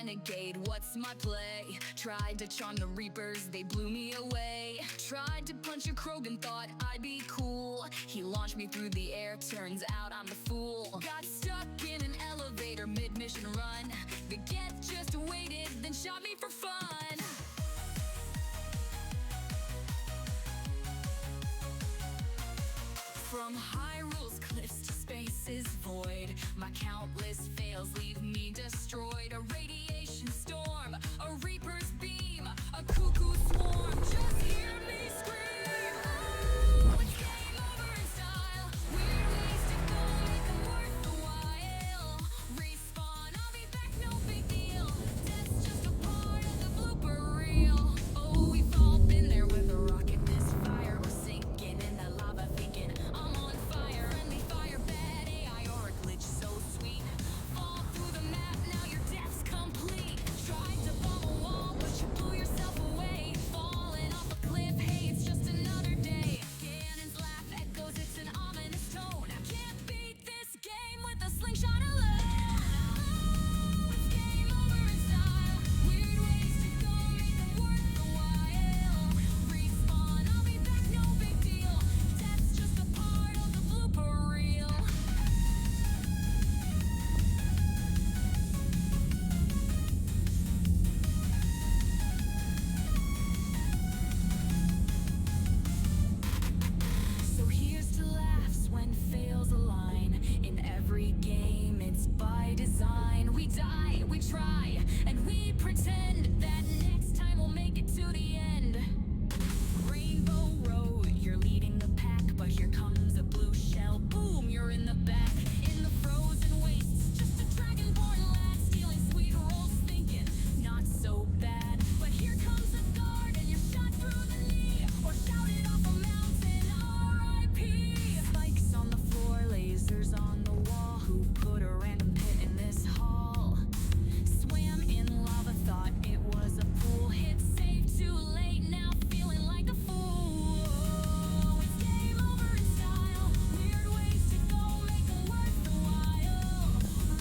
renegade, what's my play? Tried to charm the Reapers, they blew me away. Tried to punch a Krogan, thought I'd be cool. He launched me through the air, turns out I'm the fool. Got stuck in an elevator mid-mission run. The Geth just waited, then shot me for fun. From Hyrule's cliffs to space's void, my countless fails leave me destroyed. A radiation storm, a Reaper's beam, a cuckoo swarm. Just hear me scream. Oh, it's game over in style. Weird ways to go, make 'em worth the while. Respawn, I'll be back, no big deal. Death's just a part of the blooper reel. Oh, we've all been there with a rocket misfire. We're sinking in the lava thinking I'm on fire. Friendly fire, bad AI or a glitch so sweet. Fall through the map, now your death's complete. Tried to bomb a wall, but you blew yourself away. Falling off a cliff, hey, it's just another day. Cannons laugh, echoes, it's an ominous tone. Can't beat this game with a slingshot alone. It's game over in style. Weird ways to go, make 'em worth the while. Respawn, I'll be back, no big deal. Death's just a part of the blooper reel. So here's to laughs when fails align. In every game, it's by design. We die, we try, and we pretend that next time we'll make it to the end. Rainbow Road, you're leading the pack, but here comes a blue shell. Boom, you're in the back. In the frozen wastes, just a dragonborn lad stealing sweet rolls, thinking not so bad. But here comes a guard, and you're shot through the knee, or shouted off a mountain, R.I.P. Spikes on the floor, lasers on the wall. Who put a random pit in this hall? Swam in lava, thought it was a pool. Hit save too late, now feeling like a fool. It's game over in style. Weird ways to go, make 'em worth the while.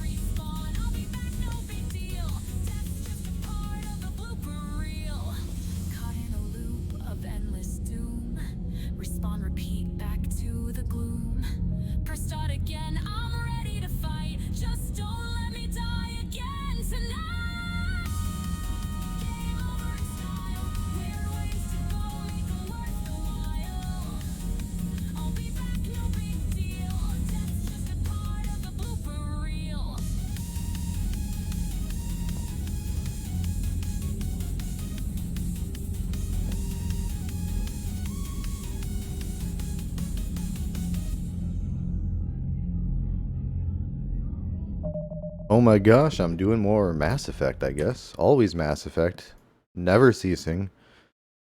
Respawn, I'll be back, no big deal. Death's just a part of the blooper reel. Caught in a loop of endless doom. Respawn, repeat, back to the gloom. Press start again, I'm ready to fight. Just don't let me die again tonight. Game over in style. Weird ways to go, make 'em worth the while. I'll be back, no big deal. Death's just a part of the blooper reel. Oh my gosh, I'm doing more Mass Effect, I guess. Always Mass Effect. Never ceasing.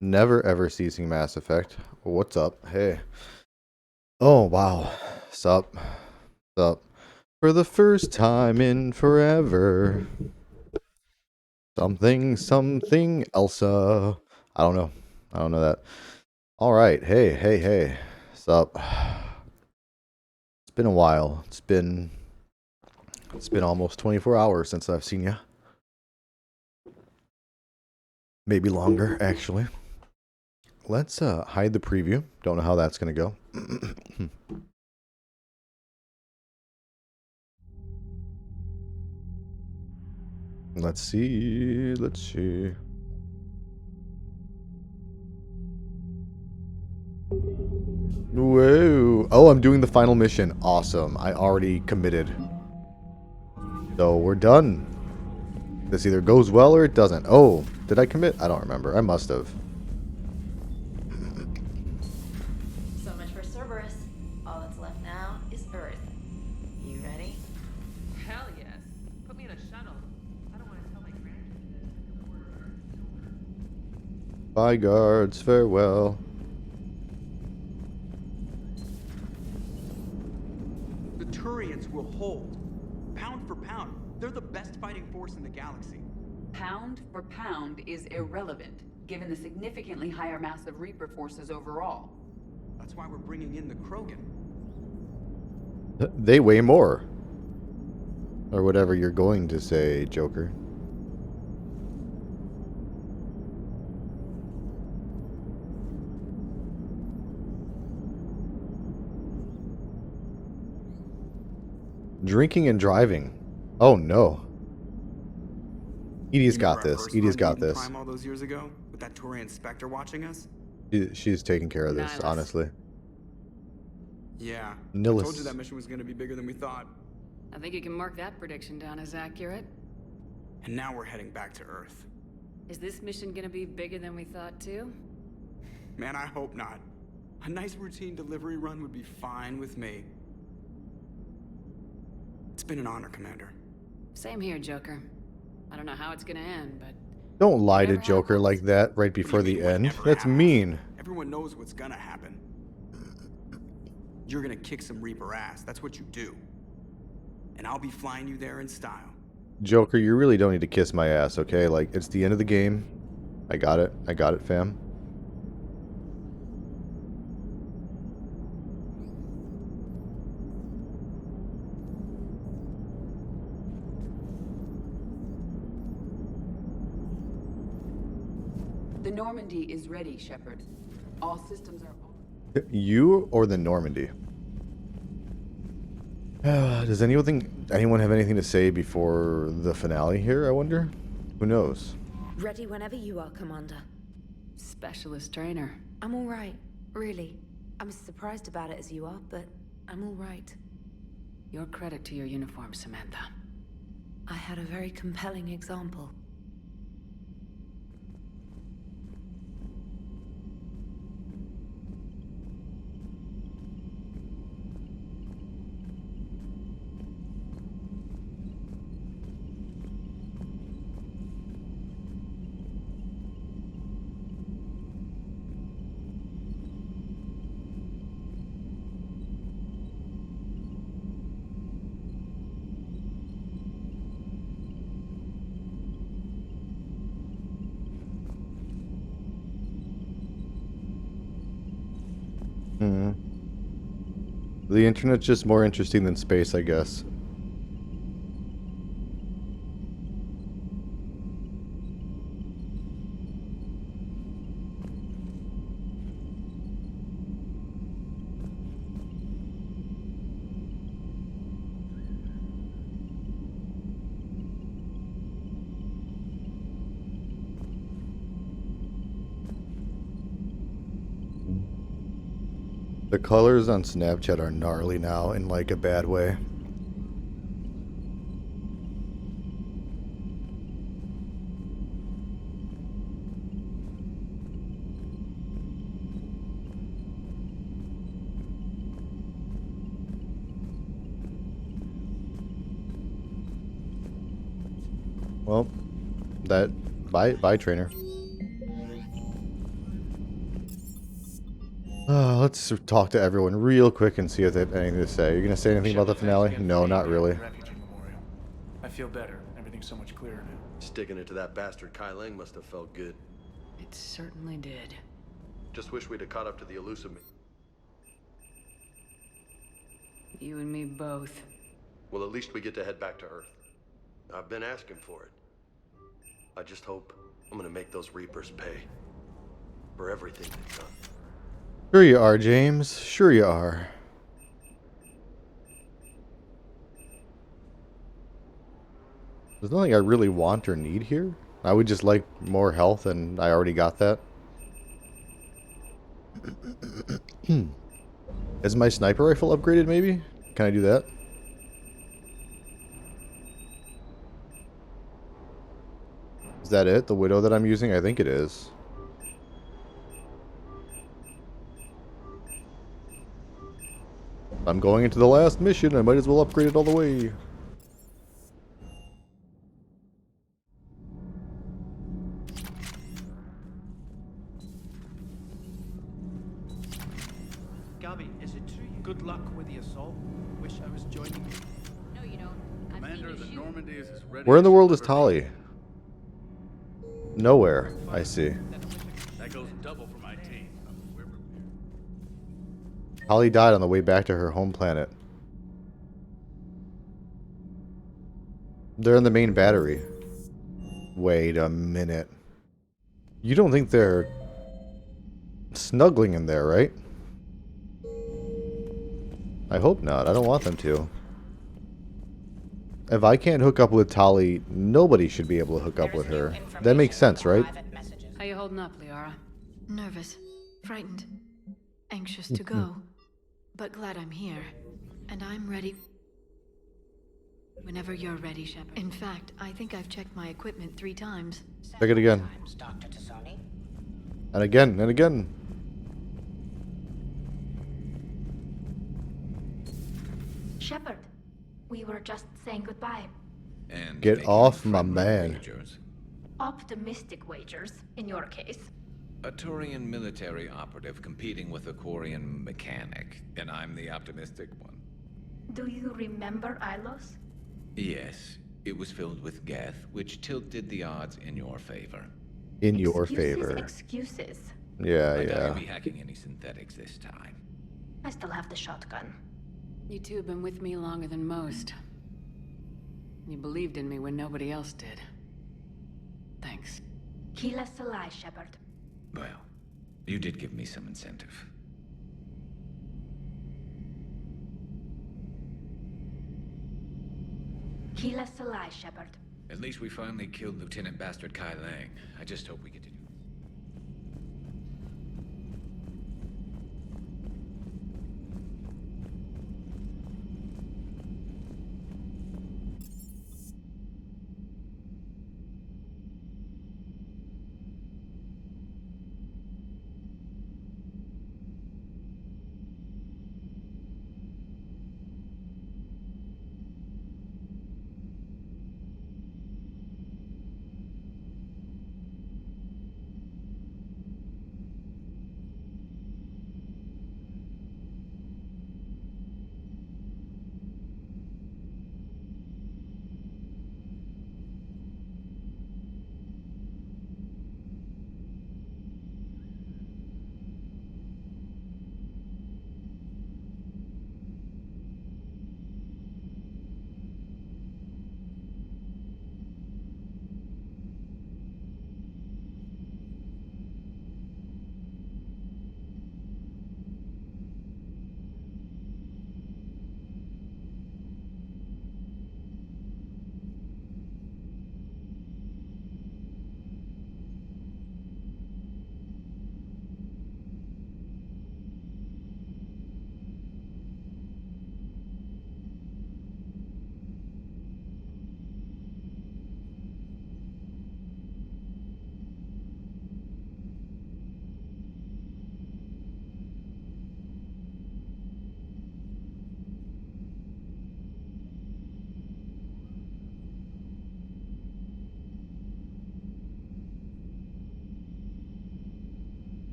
Never ever ceasing Mass Effect. What's up? Hey. Oh, wow. Sup? Sup? For the first time in forever. Something, Elsa. I don't know. I don't know that. Alright. Hey. Sup? It's been a while. It's been almost 24 hours since I've seen you. Maybe longer, actually. Let's hide the preview. Don't know how that's going to go. Let's see. Whoa. Oh, I'm doing the final mission. Awesome. I already committed. So we're done. This either goes well or it doesn't. Oh, did I commit? I don't remember. I must have. So much for Cerberus. All that's left now is Earth. You ready? Hell yes. Put me in a shuttle. I don't want to tell my grandkids. Bye, guards. Farewell. The Turians will hold. Pound for pound, they're the best fighting force in the galaxy. Pound for pound is irrelevant, given the significantly higher mass of Reaper forces overall. That's why we're bringing in the Krogan. They weigh more. Or whatever you're going to say, Joker. Drinking and driving. Oh no. Edie's got Remember our this. first Edie's run got beating this. crime all those years ago with that Turian Spectre watching us? She's taking care of this, Nihilus. honestly. Yeah. I Nihilus. told you that mission was going to be bigger than we thought. I think you can mark that prediction down as accurate. And now we're heading back to Earth. Is this mission gonna be bigger than we thought too? Man, I hope not. A nice routine delivery run would be fine with me. It's been an honor, Commander. Same here, Joker. I don't know how it's gonna end, but Don't lie to Whatever Joker happens. like that right before What do you the mean end. whatever That's happens? mean. Everyone knows what's gonna happen. You're gonna kick some Reaper ass. That's what you do. And I'll be flying you there in style. Joker, you really don't need to kiss my ass, okay? Like, it's the end of the game. I got it. I got it, fam. The Normandy is ready, Shepard. All systems are... You or the Normandy? Does anyone have anything to say before the finale here, I wonder? Who knows? Ready whenever you are, Commander. specialist trainer. I'm all right, really. I'm as surprised about it as you are, but I'm all right. Your credit to your uniform, Samantha. I had a very compelling example. The internet's just more interesting than space, I guess. The colors on Snapchat are gnarly now in like a bad way. Well, bye trainer. Let's talk to everyone real quick and see if they have anything to say. You're gonna say anything about the finale? No, not really. Refugee Memorial. I feel better. Everything's so much clearer now. Sticking it to that bastard Kai Lang must have felt good. It certainly did. Just wish we'd have caught up to the elusive. You and me both. Well, at least we get to head back to Earth. I've been asking for it. I just hope I'm gonna make those Reapers pay for everything they've done. Sure you are, James. Sure you are. There's nothing I really want or need here. I would just like more health, and I already got that. Is my sniper rifle upgraded, maybe? Can I do that? Is that it? The Widow that I'm using? I think it is. I'm going into the last mission. I might as well upgrade it all the way. Gabby, is it true? Good luck with the assault. Wish I was joining you. No, you don't. Commander, the Normandy is as ready. Where in the as world it's is ever been. Tali? Nowhere. I see. That goes double for my team. We're prepared. Tali died on the way back to her home planet. They're in the main battery. Wait a minute. You don't think they're snuggling in there, right? I hope not. I don't want them to. If I can't hook up with Tali, nobody should be able to hook up with her. That makes sense, right? How you holding up, Liara? Nervous, frightened, anxious to go, but glad I'm here. And I'm ready. Whenever you're ready, Shepard. In fact, I think I've checked my equipment 3 times. Check it again. And again, and again. Shepard, we were just saying goodbye. And Get making off my friendly man. wagers. Optimistic wagers, in your case. A Turian military operative competing with a Quarian mechanic, and I'm the optimistic one. Do you remember Ilos? Yes, it was filled with Geth, which tilted the odds in your favor. In your favor. Excuses. Yeah, I doubt yeah. you'll be hacking any synthetics this time. I still have the shotgun. You two have been with me longer than most. You believed in me when nobody else did. Thanks. Keyless Salai, Shepard. Well, you did give me some incentive. Keyless Salai, Shepard. At least we finally killed Lieutenant Bastard Kai Lang. I just hope we get to do it.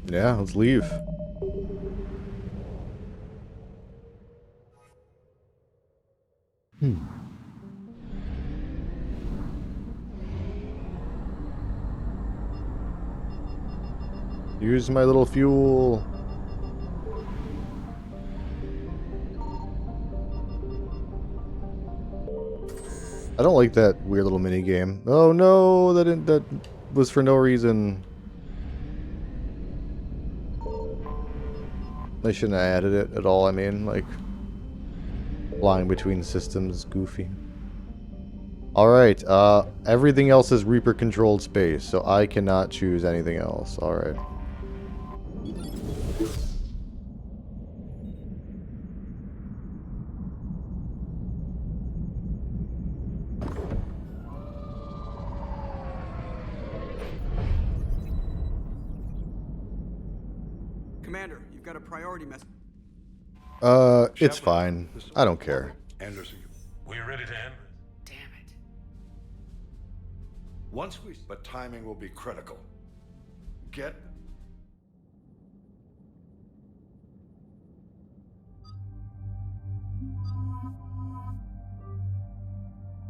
Yeah, let's leave. Use my little fuel. I don't like that weird little mini game. Oh no, that was for no reason. They shouldn't have added it at all. I mean, like, flying between systems, goofy. Alright, everything else is Reaper controlled space, so I cannot choose anything else. Alright. Commander, you've got a priority message. It's fine. I don't care. Anderson, we're ready to end. Damn it. Once we... But timing will be critical. Get...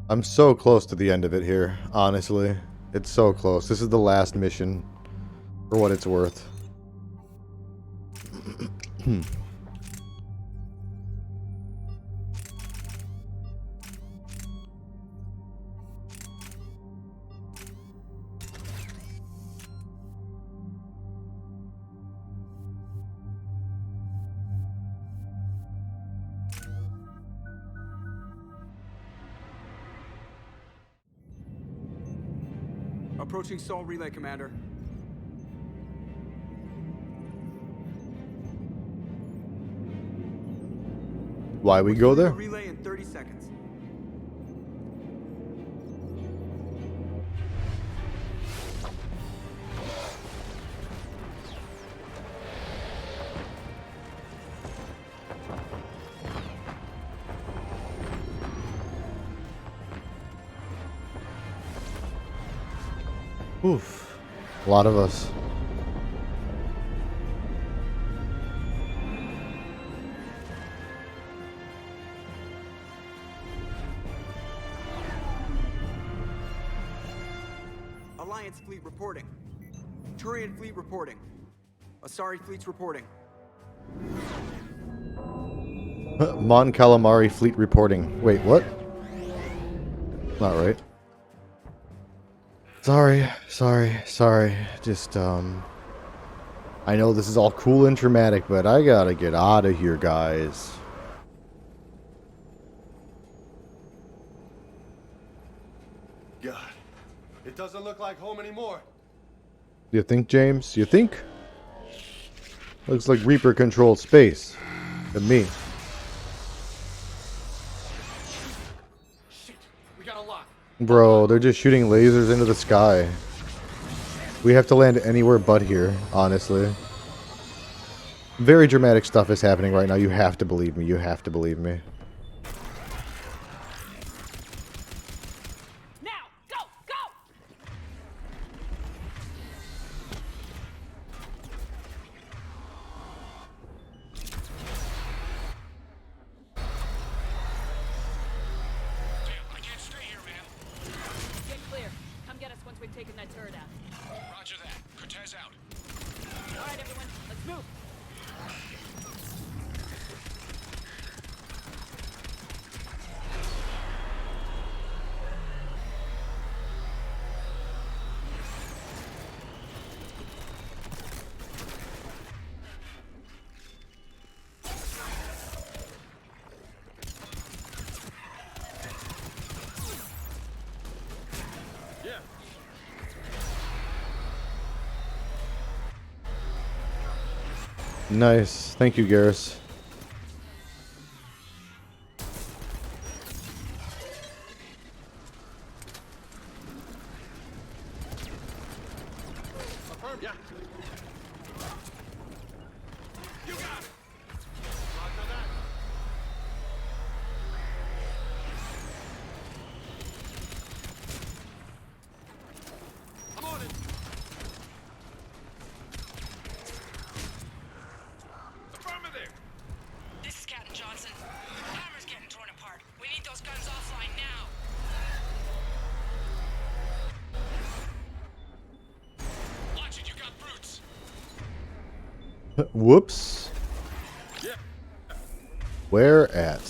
I'm so close to the end of it here, honestly. It's so close. This is the last mission, for what it's worth. Approaching Sol Relay, Commander. Why we go there? Relay in 30 seconds. Oof. A lot of us. Alliance fleet reporting. Turian fleet reporting. Asari fleet's reporting. Mon Calamari fleet reporting. Wait, what? Not right. Sorry. Just, I know this is all cool and dramatic, but I gotta get out of here, guys. God, it doesn't look like home anymore. You think, James? You think? Looks like Reaper-controlled space. To me. Shit, we got a lock. Bro, they're just shooting lasers into the sky. We have to land anywhere but here, honestly. Very dramatic stuff is happening right now. You have to believe me. You have to believe me. Now, go, go! I can't stay here, man. Get clear. Come get us once we've taken that turret out. Roger that. Cortez out. All right, everyone, let's move. Nice. Thank you, Garrus. Affirmed, yeah. You got it. Roger that. I'm on it. Affirmative. This is Captain Johnson. Hammer's getting torn apart. We need those guns offline now. Watch it, you got brutes. Whoops. Yeah. Where at?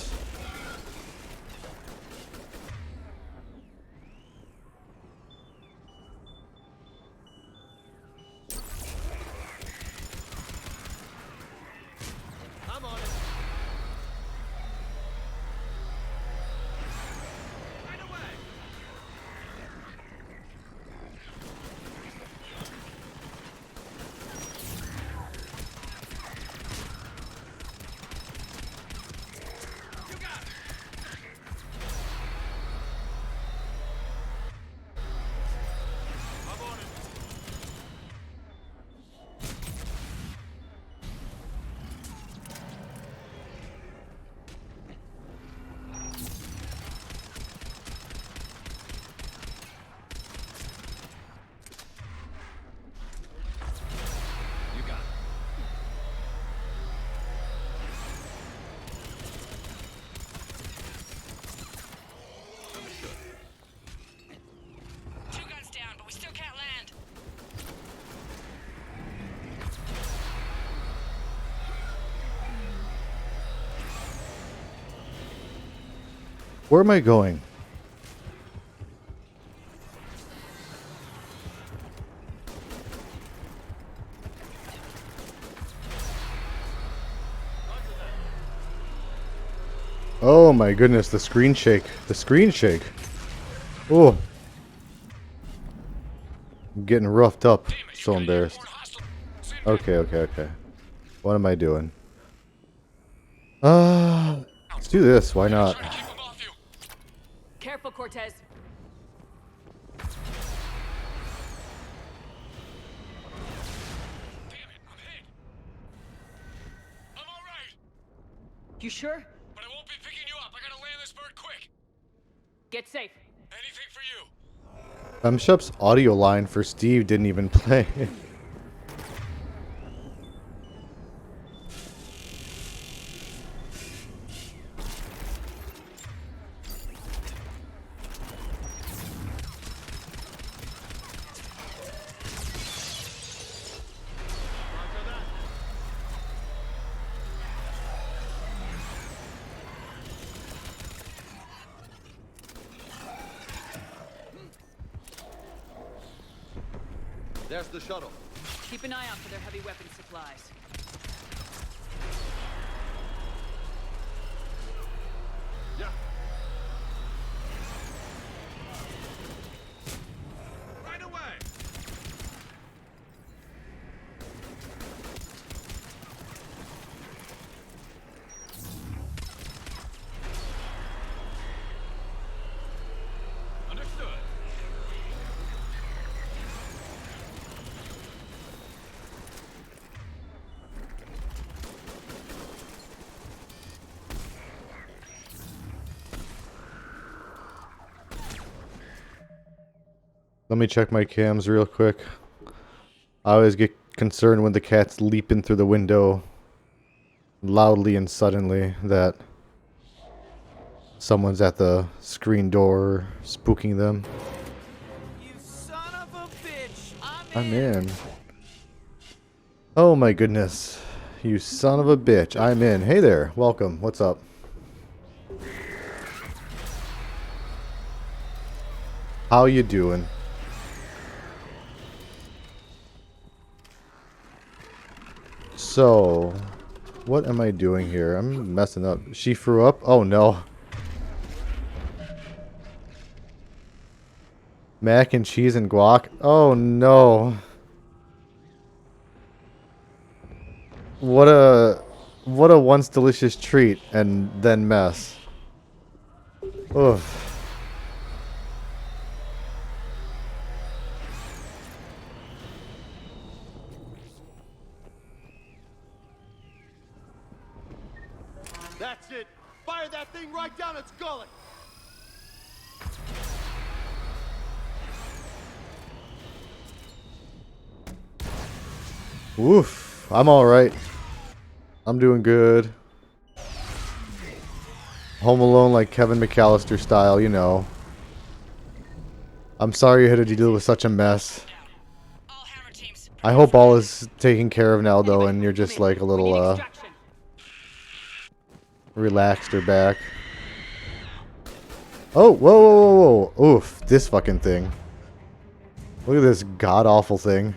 I'm on it. Right away. You got it. I'm on it. You got it. Two guns down, but we still can't land. Where am I going? Oh my goodness, the screen shake. The screen shake. Oh. I'm getting roughed up. So embarrassed. Okay. What am I doing? Let's do this. Why not? Careful, Cortez. You sure? But I won't be picking you up. I gotta land this bird quick. Get safe. Anything for you. Shep's audio line for Steve didn't even play. There's the shuttle. Keep an eye out for their heavy weapon supplies. Yeah. Right away. Understood. Let me check my cams real quick. I always get concerned when the cat's leaping through the window loudly and suddenly that someone's at the screen door spooking them. You son of a bitch! I'm in. Oh my goodness. You son of a bitch. I'm in. Hey there. Welcome. What's up? How you doing? So, what am I doing here? I'm messing up. She threw up? Oh no. Mac and cheese and guac? Oh no. What a once delicious treat and then mess. Ugh. That's it. Fire that thing right down its gullet. Woof. I'm alright. I'm doing good. Home Alone like Kevin McAllister style, you know. I'm sorry you had to deal with such a mess. I hope all is taken care of now though and you're just like a little relaxed or back. Oh, whoa. Oof, this fucking thing. Look at this god-awful thing.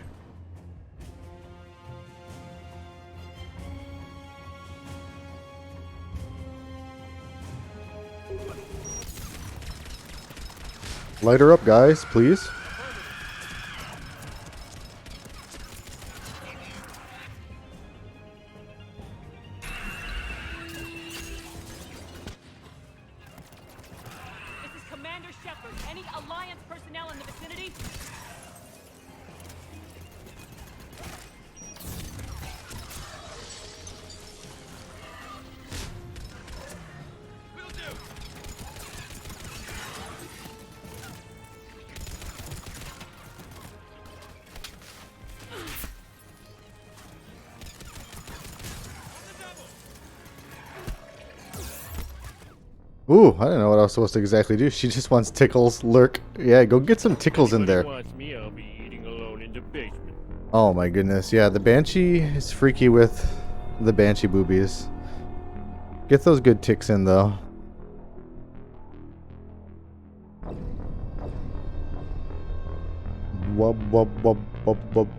Light her up, guys, please. This is Commander Shepard. Any Alliance personnel in the vicinity? Ooh, I don't know what I was supposed to exactly do. She just wants tickles, lurk. Yeah, go get some tickles in there. Wants me, I'll be eating alone in the basement. Oh my goodness, yeah, the Banshee is freaky with the Banshee boobies. Get those good ticks in though.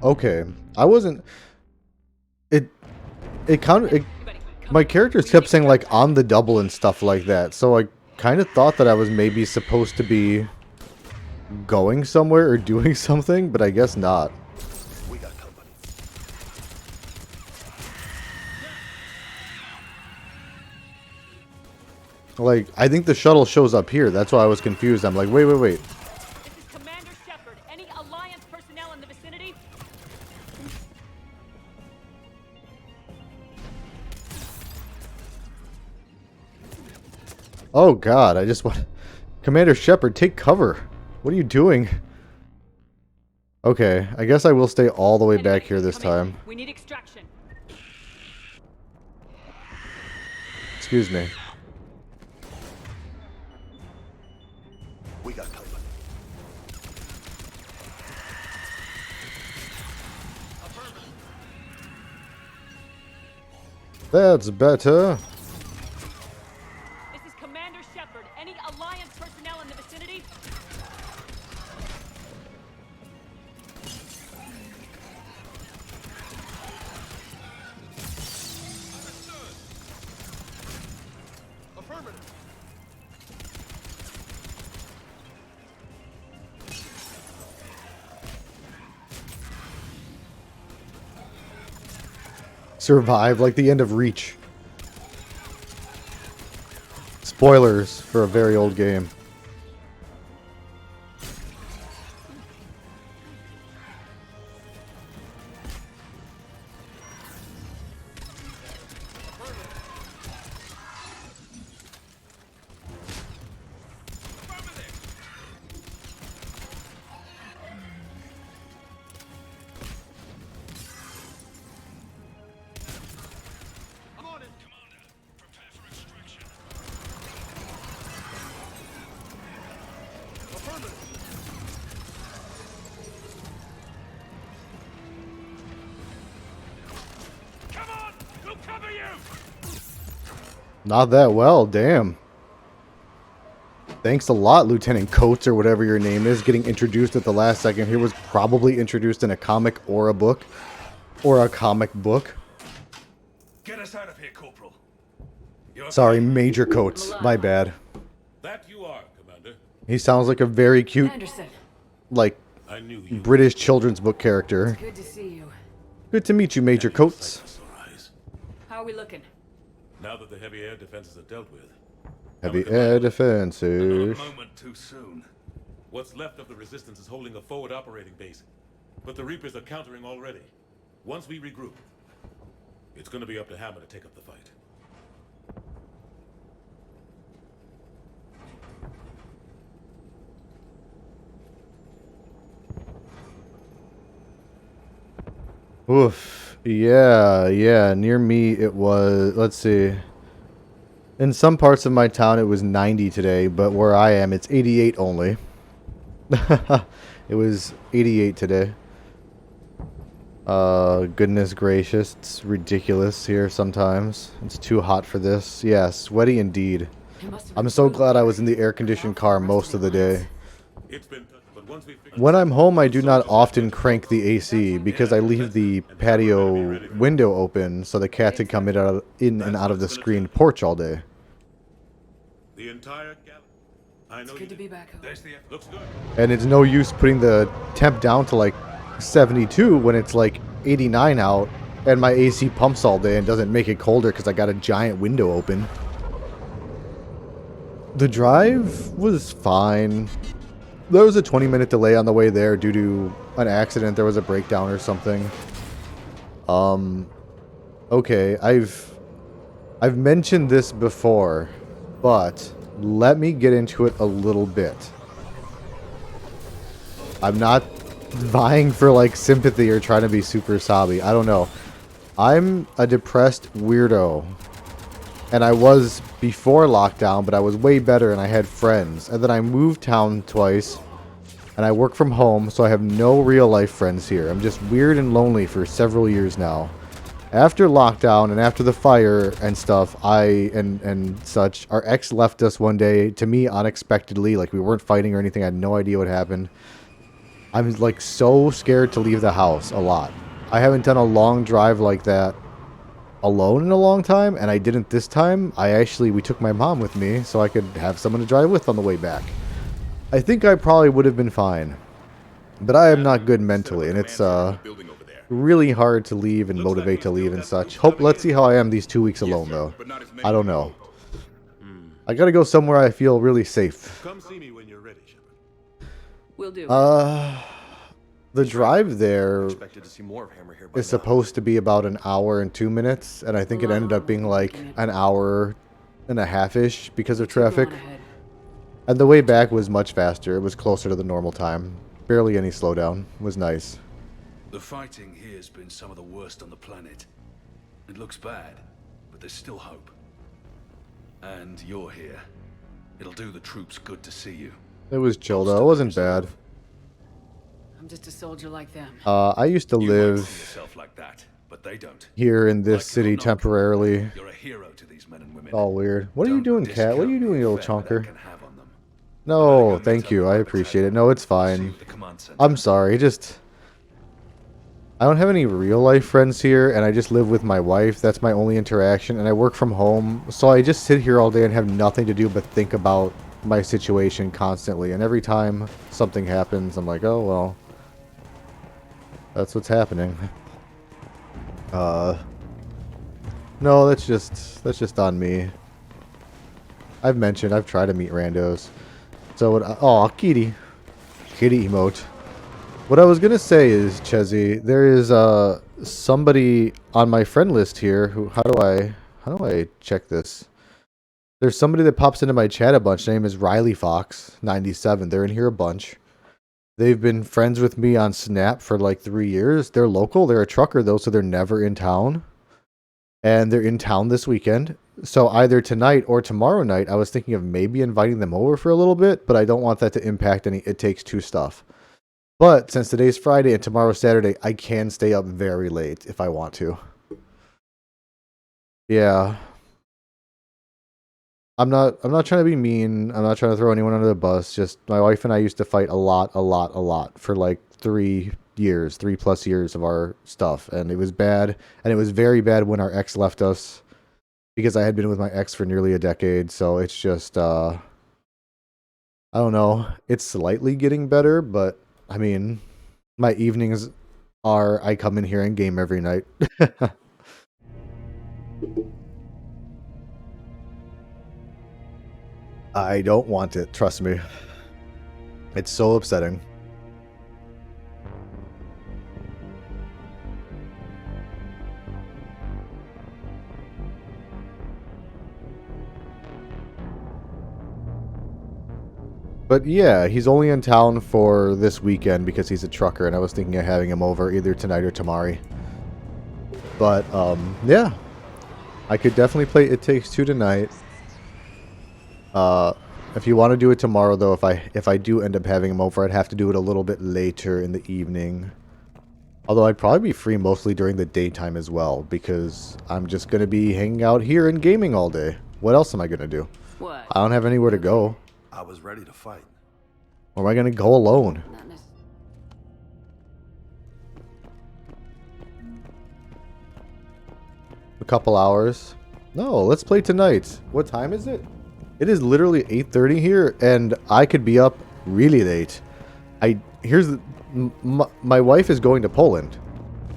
Okay, I wasn't. My characters kept saying like on the double and stuff like that, so I kind of thought that I was maybe supposed to be going somewhere or doing something, but I guess not. We got company. Like, I think the shuttle shows up here. That's why I was confused. I'm like, wait. This is Commander Shepard. Any Alliance personnel in the vicinity? Oh god, I just want... Commander Shepard, take cover. What are you doing? Okay, I guess I will stay all the way back here this time. We need extraction. Excuse me. We got company. That's better. This is Commander Shepard. Any Alliance personnel in the vicinity? Affirmative. Survive like the end of Reach. Spoilers for a very old game. Not that well, damn. Thanks a lot, Lieutenant Coates, or whatever your name is. Getting introduced at the last second here was probably introduced in a comic or a book. Or a comic book. Get us out of here, Corporal. Sorry, Major Coates. My bad. That you are, Commander. He sounds like a very cute, Anderson. like, I knew you. British children's book character. Good to see you. Good to meet you, Major Coates. How are we looking? Now that the heavy air defenses are dealt with. Heavy air Another defenses. moment too soon. What's left of the resistance is holding a forward operating base, but the Reapers are countering already. Once we regroup, it's going to be up to Hammer to take up the fight. Oof. Yeah. Near me it was, let's see. In some parts of my town it was 90 today, but where I am it's 88 only. It was 88 today. Goodness gracious, it's ridiculous here sometimes. It's too hot for this. Yeah, sweaty indeed. I'm so glad I was in the air-conditioned car most of the day. When I'm home, I do not often crank the AC because I leave the patio window open so the cats can come in and out of the screened porch all day. The entire I know It's good to be back home. Looks good. And it's no use putting the temp down to like 72 when it's like 89 out and my AC pumps all day and doesn't make it colder because I got a giant window open. The drive was fine. There was a 20-minute delay on the way there due to an accident. There was a breakdown or something. Okay, I've mentioned this before, but let me get into it a little bit. I'm not vying for like sympathy or trying to be super sobby. I don't know. I'm a depressed weirdo. And I was before lockdown, but I was way better and I had friends. And then I moved town twice. And I work from home, so I have no real life friends here. I'm just weird and lonely for several years now. After lockdown and after the fire and stuff, and such, our ex left us one day, to me, unexpectedly. Like, we weren't fighting or anything. I had no idea what happened. I'm, like, so scared to leave the house a lot. I haven't done a long drive like that alone in a long time, and I didn't this time. We took my mom with me so I could have someone to drive with on the way back. I think I probably would have been fine. But I am not good mentally, and it's really hard to leave and motivate to leave and such. Let's see how I am these 2 weeks alone, though. I don't know. I gotta go somewhere I feel really safe. Come see me when you're ready, Shepard. Will do. The drive there Expected to see more of Hammer here by is supposed to be about an hour and 2 minutes, and I think it ended up being like an hour and a half-ish because of traffic. And the way back was much faster. It was closer to the normal time. Barely any slowdown. It was nice. The fighting here's been some of the worst on the planet. It looks bad, but there's still hope. And you're here. It'll do the troops good to see you. It was chill though. It wasn't bad. I'm just a soldier like them. I used to live yourself like that, but they don't. here in this city temporarily. You're a hero to these men and women. All weird. What are you doing, cat? What are you doing, you little chonker? No, thank you. I appreciate it. No, it's fine. I'm sorry. I don't have any real life friends here, and I just live with my wife. That's my only interaction, and I work from home. So I just sit here all day and have nothing to do but think about my situation constantly. And every time something happens, I'm like, oh, well, that's what's happening. No, that's just on me. I've tried to meet randos. So oh, kitty emote. What I was gonna say is, Chezzy, there is somebody on my friend list here who how do I check this? There's somebody that pops into my chat a bunch. Their name is Riley Fox 97. They're in here a bunch. They've been friends with me on Snap for like 3 years. They're local. They're a trucker though, so they're never in town. And they're in town this weekend. So either tonight or tomorrow night, I was thinking of maybe inviting them over for a little bit, but I don't want that to impact any It Takes Two stuff. But since today's Friday and tomorrow's Saturday, I can stay up very late if I want to. Yeah. I'm not trying to be mean. I'm not trying to throw anyone under the bus. Just my wife and I used to fight a lot for like 3 years, 3+ years of our stuff. And it was bad. And it was very bad when our ex left us because I had been with my ex for nearly a decade. So it's just, I don't know. It's slightly getting better, but I mean, my evenings are I come in here and game every night. I don't want it, trust me. It's so upsetting. But yeah, he's only in town for this weekend because he's a trucker, and I was thinking of having him over either tonight or tomorrow. But, yeah. I could definitely play It Takes Two tonight. If you want to do it tomorrow, though, if I do end up having him over, I'd have to do it a little bit later in the evening. Although I'd probably be free mostly during the daytime as well, because I'm just going to be hanging out here and gaming all day. What else am I going to do? What? I don't have anywhere to go. I was ready to fight. Or am I going to go alone? A couple hours. No, let's play tonight. What time is it? It is literally 8:30 here, and I could be up really late. My wife is going to Poland.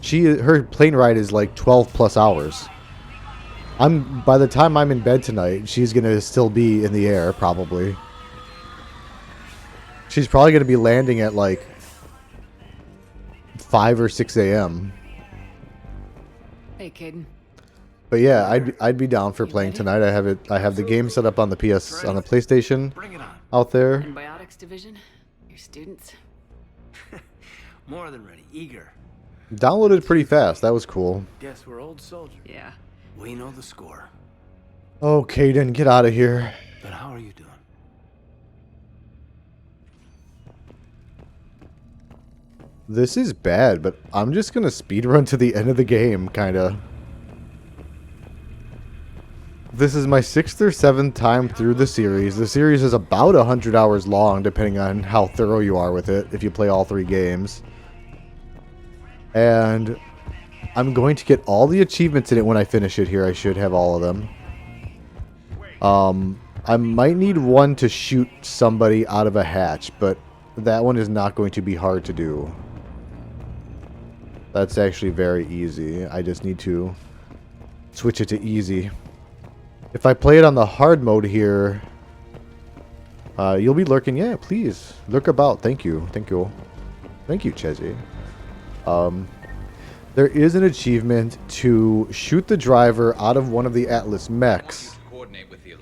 Her plane ride is like 12+ hours. By the time I'm in bed tonight, she's gonna still be in the air probably. She's probably gonna be landing at like 5 or 6 a.m. Hey, Caden. But yeah, I'd be down for playing tonight. I have the game set up on the PlayStation out there. Antibiotics division? Your students? More than ready, eager. Downloaded pretty fast. That was cool. Guess we're old soldiers. Yeah. We know the score. Oh, Caden, get out of here. But how are you doing? This is bad, but I'm just gonna speedrun to the end of the game, kinda. This is my 6th or 7th time through the series. The series is about 100 hours long, depending on how thorough you are with it, if you play all 3 games. And I'm going to get all the achievements in it when I finish it here. I should have all of them. I might need one to shoot somebody out of a hatch, but that one is not going to be hard to do. That's actually very easy. I just need to switch it to easy. If I play it on the hard mode here, you'll be lurking. Yeah, please. Lurk about. Thank you. Thank you. Thank you, Chezzy. There is an achievement to shoot the driver out of one of the Atlas mechs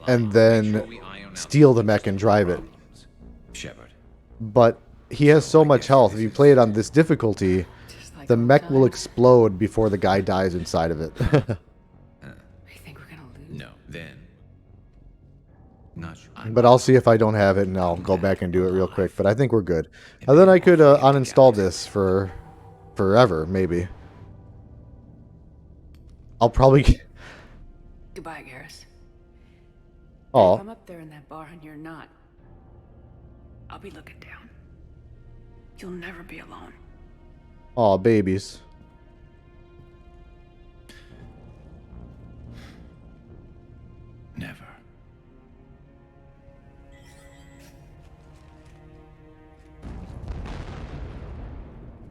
and then steal the mech and drive it. Shepard. But he has so much health. If you play it on this difficulty, the mech will explode before the guy dies inside of it. No, then. Not sure. But I'll see if I don't have it, and I'll go back and do it real quick. But I think we're good. And then I could uninstall this for forever, maybe. I'll probably... Goodbye, Garrus. Oh. If I'm up there in that bar and you're not, I'll be looking down. You'll never be alone. Aw, babies. Never.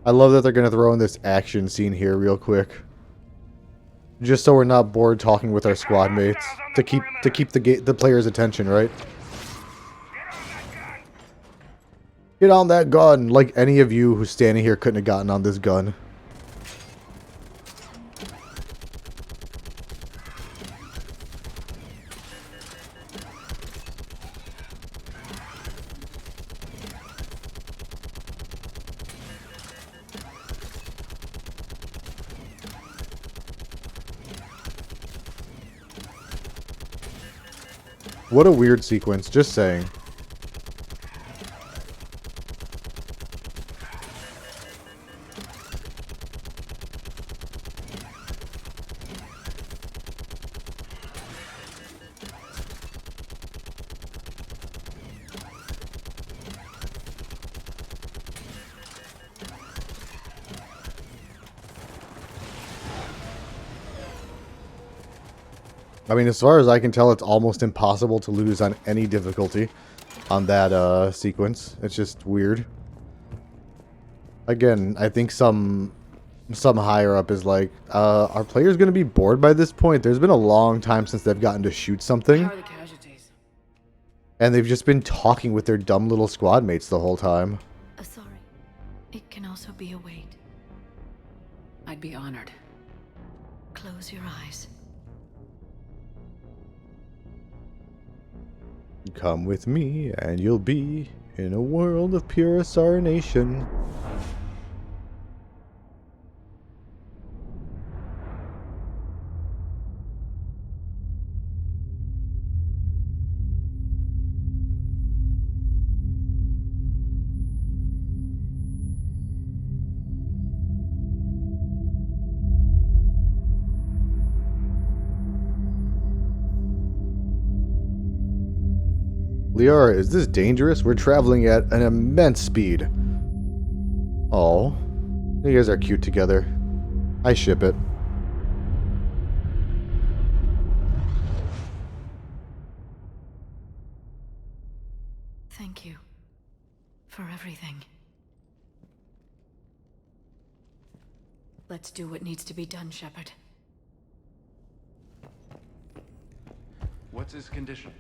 I love that they're going to throw in this action scene here real quick. Just so we're not bored talking with our squad mates. To keep the player's attention, right? Get on that gun! Like any of you who's standing here couldn't have gotten on this gun. What a weird sequence, just saying. I mean, as far as I can tell, it's almost impossible to lose on any difficulty on that sequence. It's just weird. Again, I think some higher up is like, are players going to be bored by this point? There's been a long time since they've gotten to shoot something. How are the casualties? And they've just been talking with their dumb little squad mates the whole time. Sorry. It can also be a wait. I'd be honored. Close your eyes. Come with me, and you'll be in a world of pure assassination. Liara, is this dangerous? We're traveling at an immense speed. Oh, you guys are cute together. I ship it. Thank you for everything. Let's do what needs to be done, Shepard. What's his condition?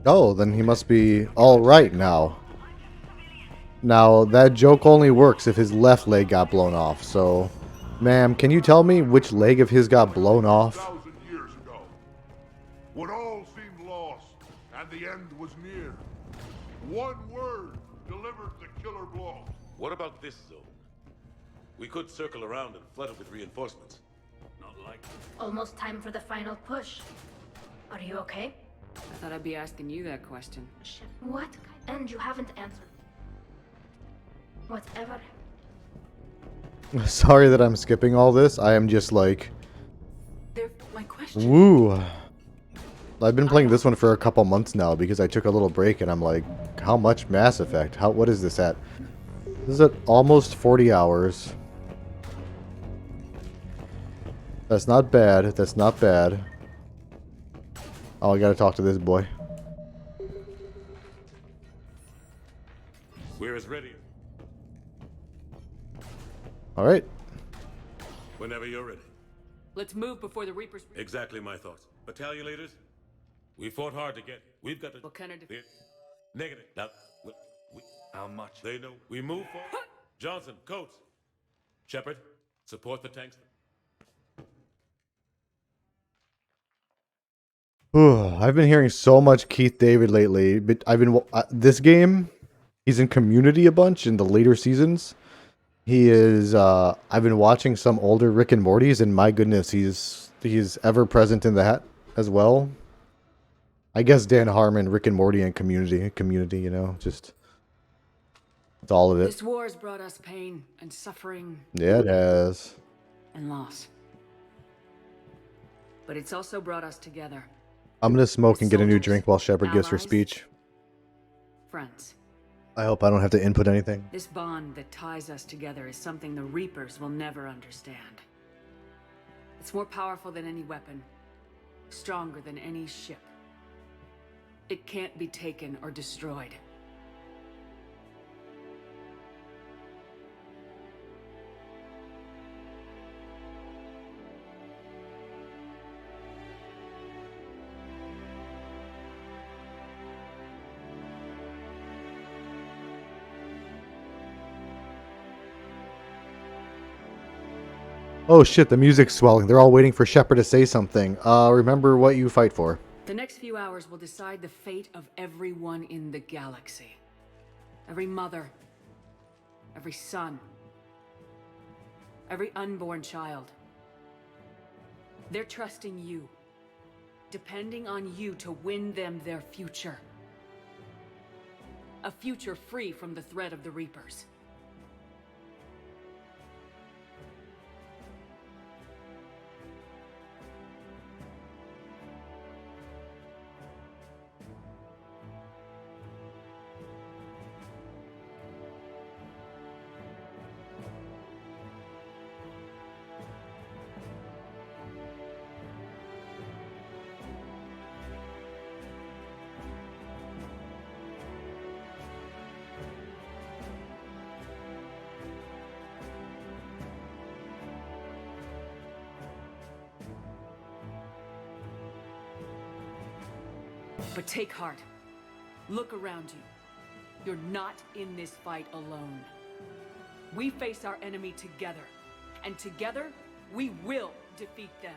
Oh, then he must be all right now. Now, that joke only works if his left leg got blown off, so... Ma'am, can you tell me which leg of his got blown off? 1,000 years ago, when all seemed lost and the end was near, one word delivered the killer blow. What about this zone? We could circle around and flood it with reinforcements. Not like... Almost time for the final push. Are you okay? I thought I'd be asking you that question. What? And you haven't answered. Whatever. Sorry that I'm skipping all this. I am just like... My question. Woo. I've been playing this one for a couple months now because I took a little break and I'm like, how much Mass Effect? What is this at? This is at almost 40 hours. That's not bad. That's not bad. Oh, I gotta talk to this boy. We're as ready. Alright. Whenever you're ready. Let's move before the Reapers... Exactly my thoughts. Battalion leaders, we fought hard to get. We've got to... What kind of... Negative. Now, how much? They know. We move forward. Johnson, Coates. Shepard, support the tanks. I've been hearing so much Keith David lately, but I've been this game. He's in Community a bunch in the later seasons. He is. I've been watching some older Rick and Morty's, and my goodness, he's ever present in that as well. I guess Dan Harmon, Rick and Morty, and Community. You know, just it's all of it. This war has brought us pain and suffering. Yeah, it has. And loss. But it's also brought us together. I'm gonna smoke and get a new drink while Shepard gives her allies, speech. Friends. I hope I don't have to input anything. This bond that ties us together is something the Reapers will never understand. It's more powerful than any weapon, stronger than any ship. It can't be taken or destroyed. Oh shit, the music's swelling. They're all waiting for Shepard to say something. Remember what you fight for. The next few hours will decide the fate of everyone in the galaxy. Every mother, every son, every unborn child. They're trusting you, depending on you to win them their future. A future free from the threat of the Reapers. But take heart. Look around you. You're not in this fight alone. We face our enemy together. And together, we will defeat them.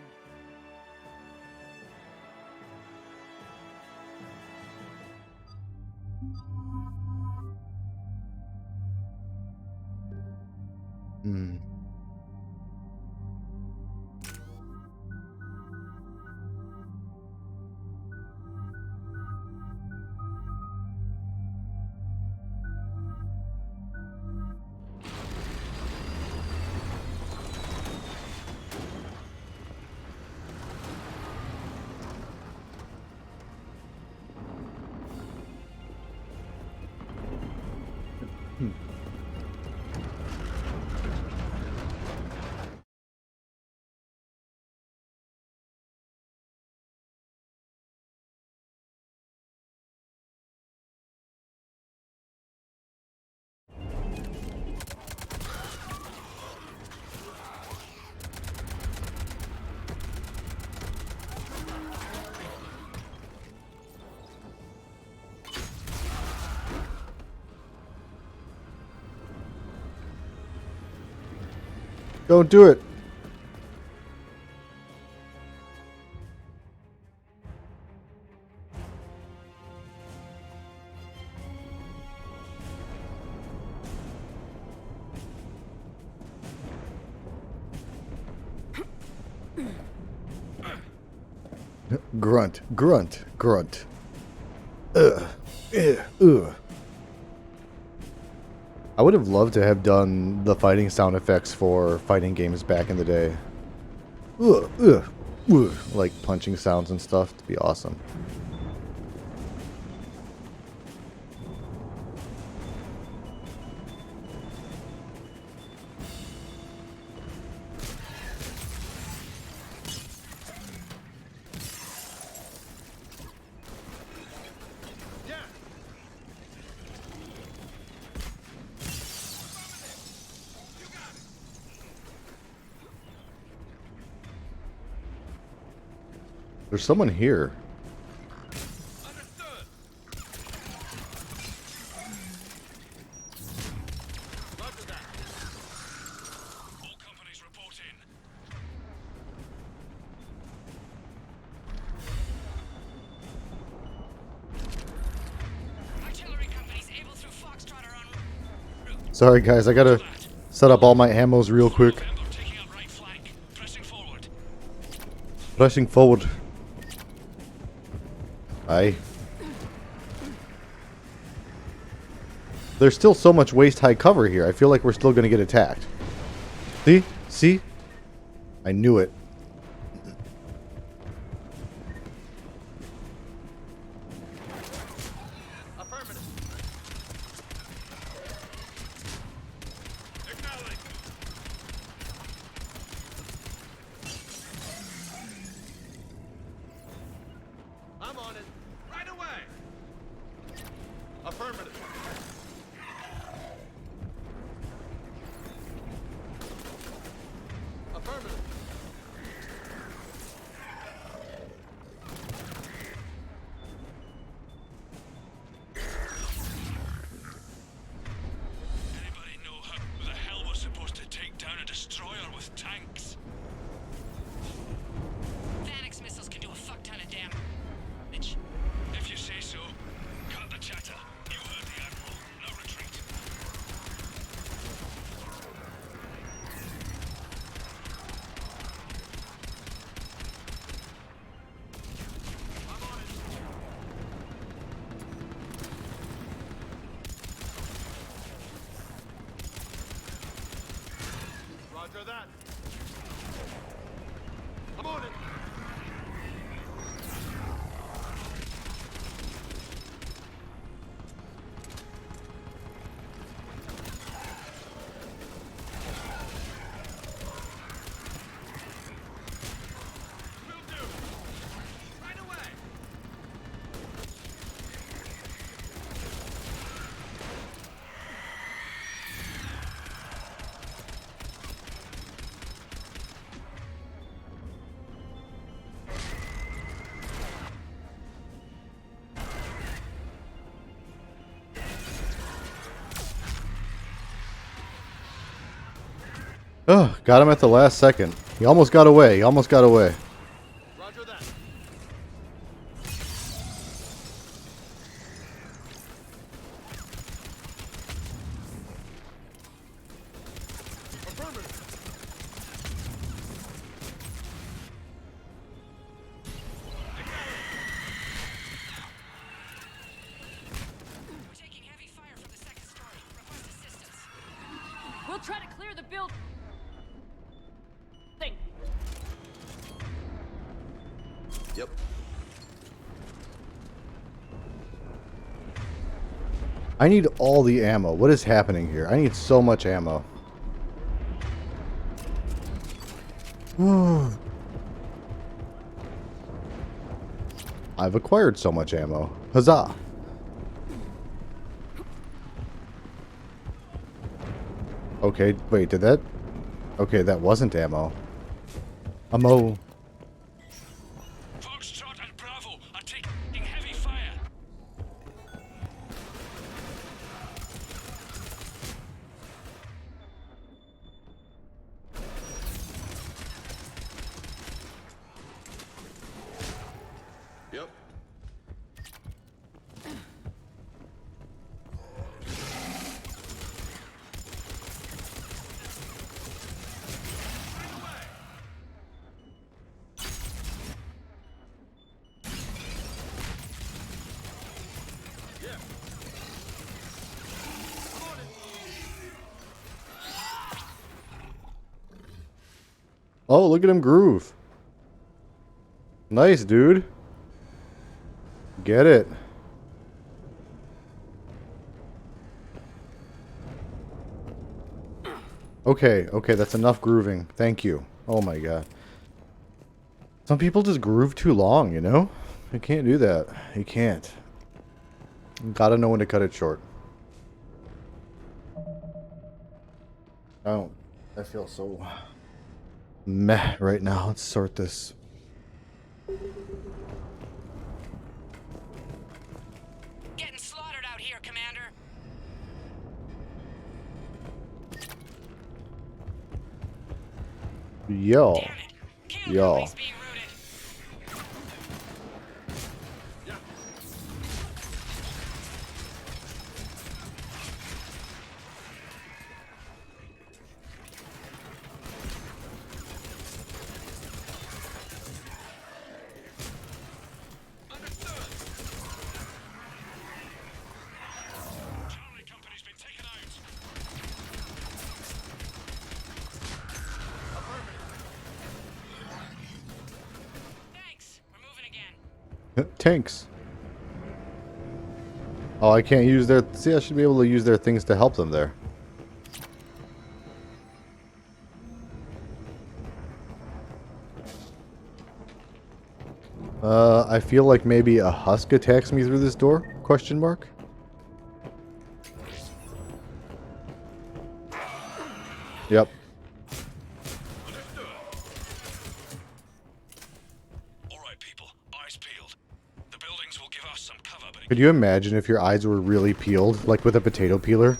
Don't do it. Grunt, grunt, grunt. Ugh. Ugh. I would have loved to have done the fighting sound effects for fighting games back in the day. Ugh, ugh, ugh. Like punching sounds and stuff. To be awesome. There's someone here. Sorry guys, I gotta set up all my ammos real quick. Pressing forward. Aye. There's still so much waist high cover here. I feel like we're still gonna get attacked. See? See? I knew it. I'm on it. Right away. Affirmative. Affirmative. Anybody know how the hell we're supposed to take down a destroyer with tanks? Vanix missiles can do a fuck ton of damage. If you say so, cut the chatter. You heard the Admiral. No retreat. Roger that. I'm on it. Oh, got him at the last second. He almost got away. He almost got away. Roger that. We'll try to clear the build. Thing. Yep. I need all the ammo. What is happening here? I need so much ammo. I've acquired so much ammo. Huzzah! Okay, wait, did that... Okay, that wasn't ammo. Ammo. Foxtrot and Bravo are taking heavy fire. Yep. Oh, look at him groove. Nice, dude. Get it. Okay, okay, that's enough grooving. Thank you. Oh my god. Some people just groove too long, you know? You can't do that. You can't. You gotta know when to cut it short. Oh, I feel so meh right now. Let's sort this. Yo. Yo. Tanks. Oh, I can't use their... See, I should be able to use their things to help them there. I feel like maybe a husk attacks me through this door? Question mark? Yep. Could you imagine if your eyes were really peeled, like with a potato peeler?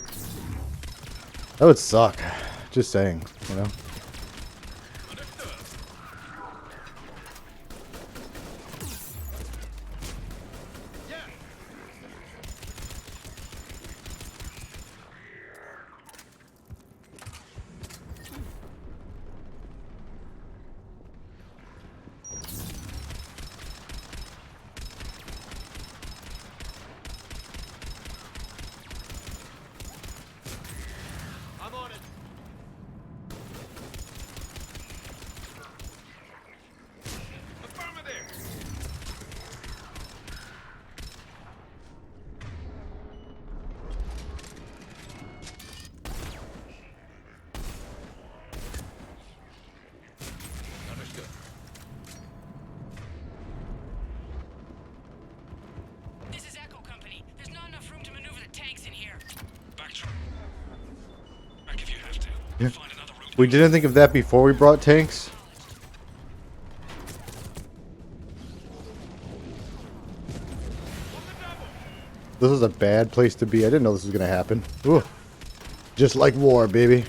That would suck. Just saying, you know? Yeah. We didn't think of that before we brought tanks. This is a bad place to be. I didn't know this was going to happen. Ooh. Just like war, baby.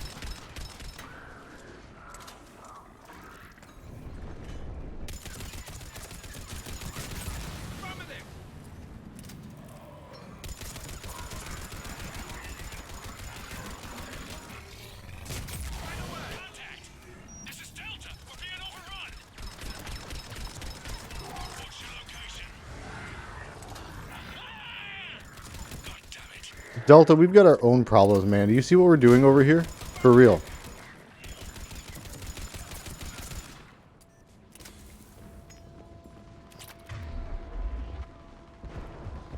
Delta, we've got our own problems, man. Do you see what we're doing over here? For real.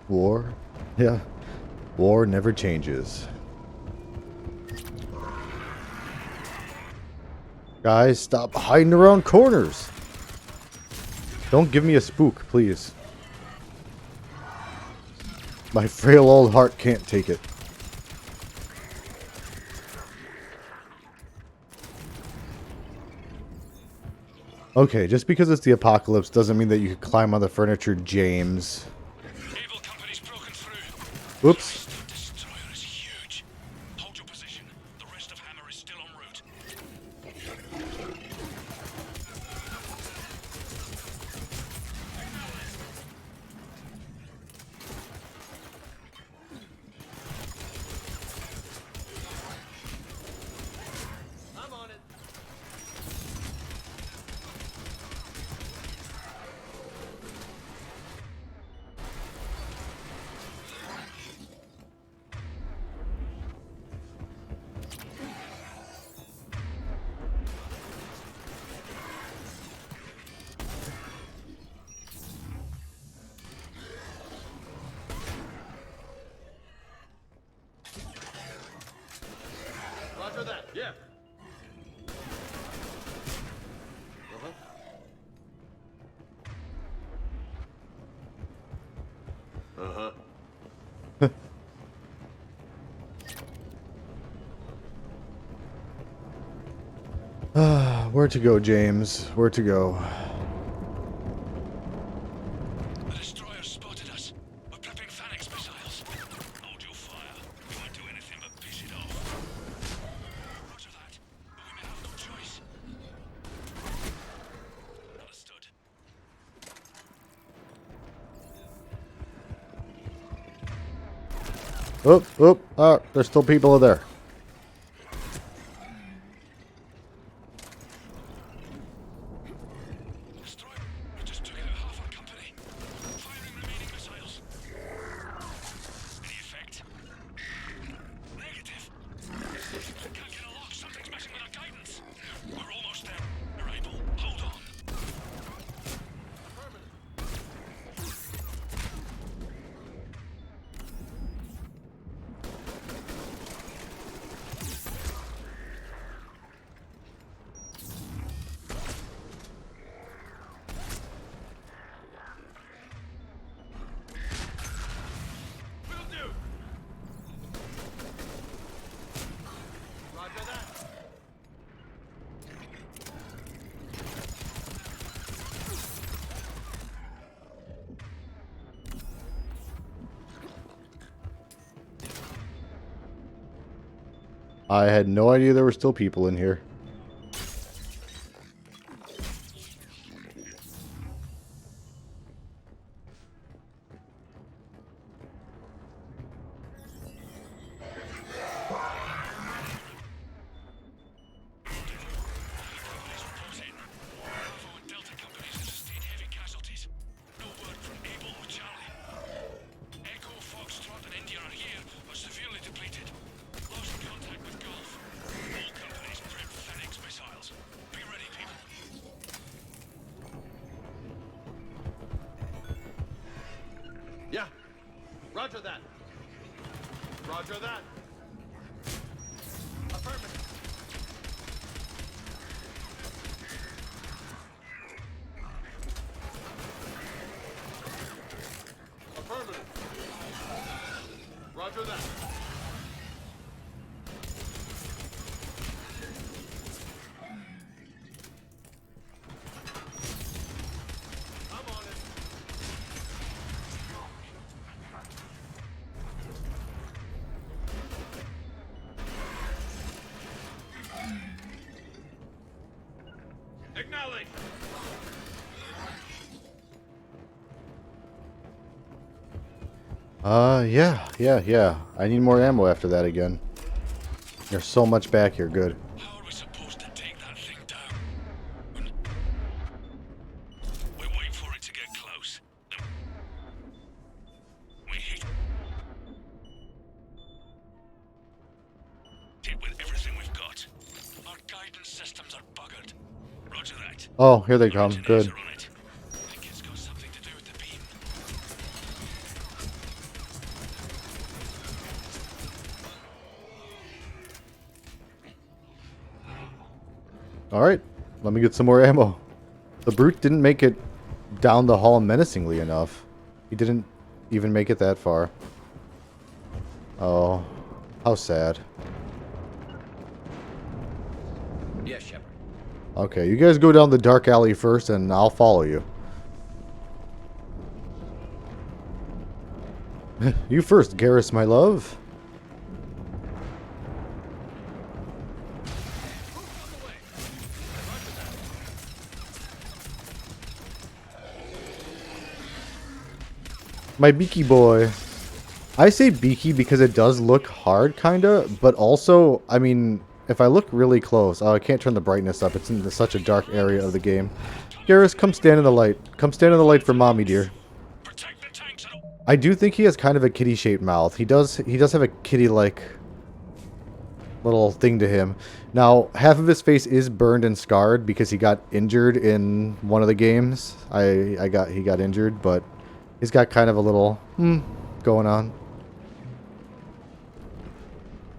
War? Yeah. War never changes. Guys, stop hiding around corners. Don't give me a spook, please. My frail old heart can't take it. Okay, just because it's the apocalypse doesn't mean that you can climb on the furniture, James. Oops. Roger that. Yeah. Where to go, James? Where to go? The destroyer spotted us. We're prepping Phalanx missiles. Hold your fire. We won't do anything but piss it off. Roger that. But we may have no choice. Oop, oop. Ah, there's still people there. I had no idea there were still people in here. Yeah. Roger that. Roger that. Affirmative. Affirmative. Roger that. Acknowledge. Yeah. I need more ammo after that again. There's so much back here, good. How are we supposed to take that thing down? We wait for it to get close. We hit it with everything we've got. Our guidance systems are buggered. Roger that. Oh, here they come. Good. Alright, let me get some more ammo. The brute didn't make it down the hall menacingly enough. He didn't even make it that far. Oh, how sad. Yes, Shepard. Okay, you guys go down the dark alley first and I'll follow you. You first, Garrus, my love. My beaky boy. I say beaky because it does look hard, kinda, but also, I mean, if I look really close... Oh, I can't turn the brightness up. It's in such a dark area of the game. Garrus, come stand in the light. Come stand in the light for mommy, dear. I do think he has kind of a kitty-shaped mouth. He does have a kitty-like little thing to him. Now, half of his face is burned and scarred because he got injured in one of the games. He got injured, but he's got kind of a little going on.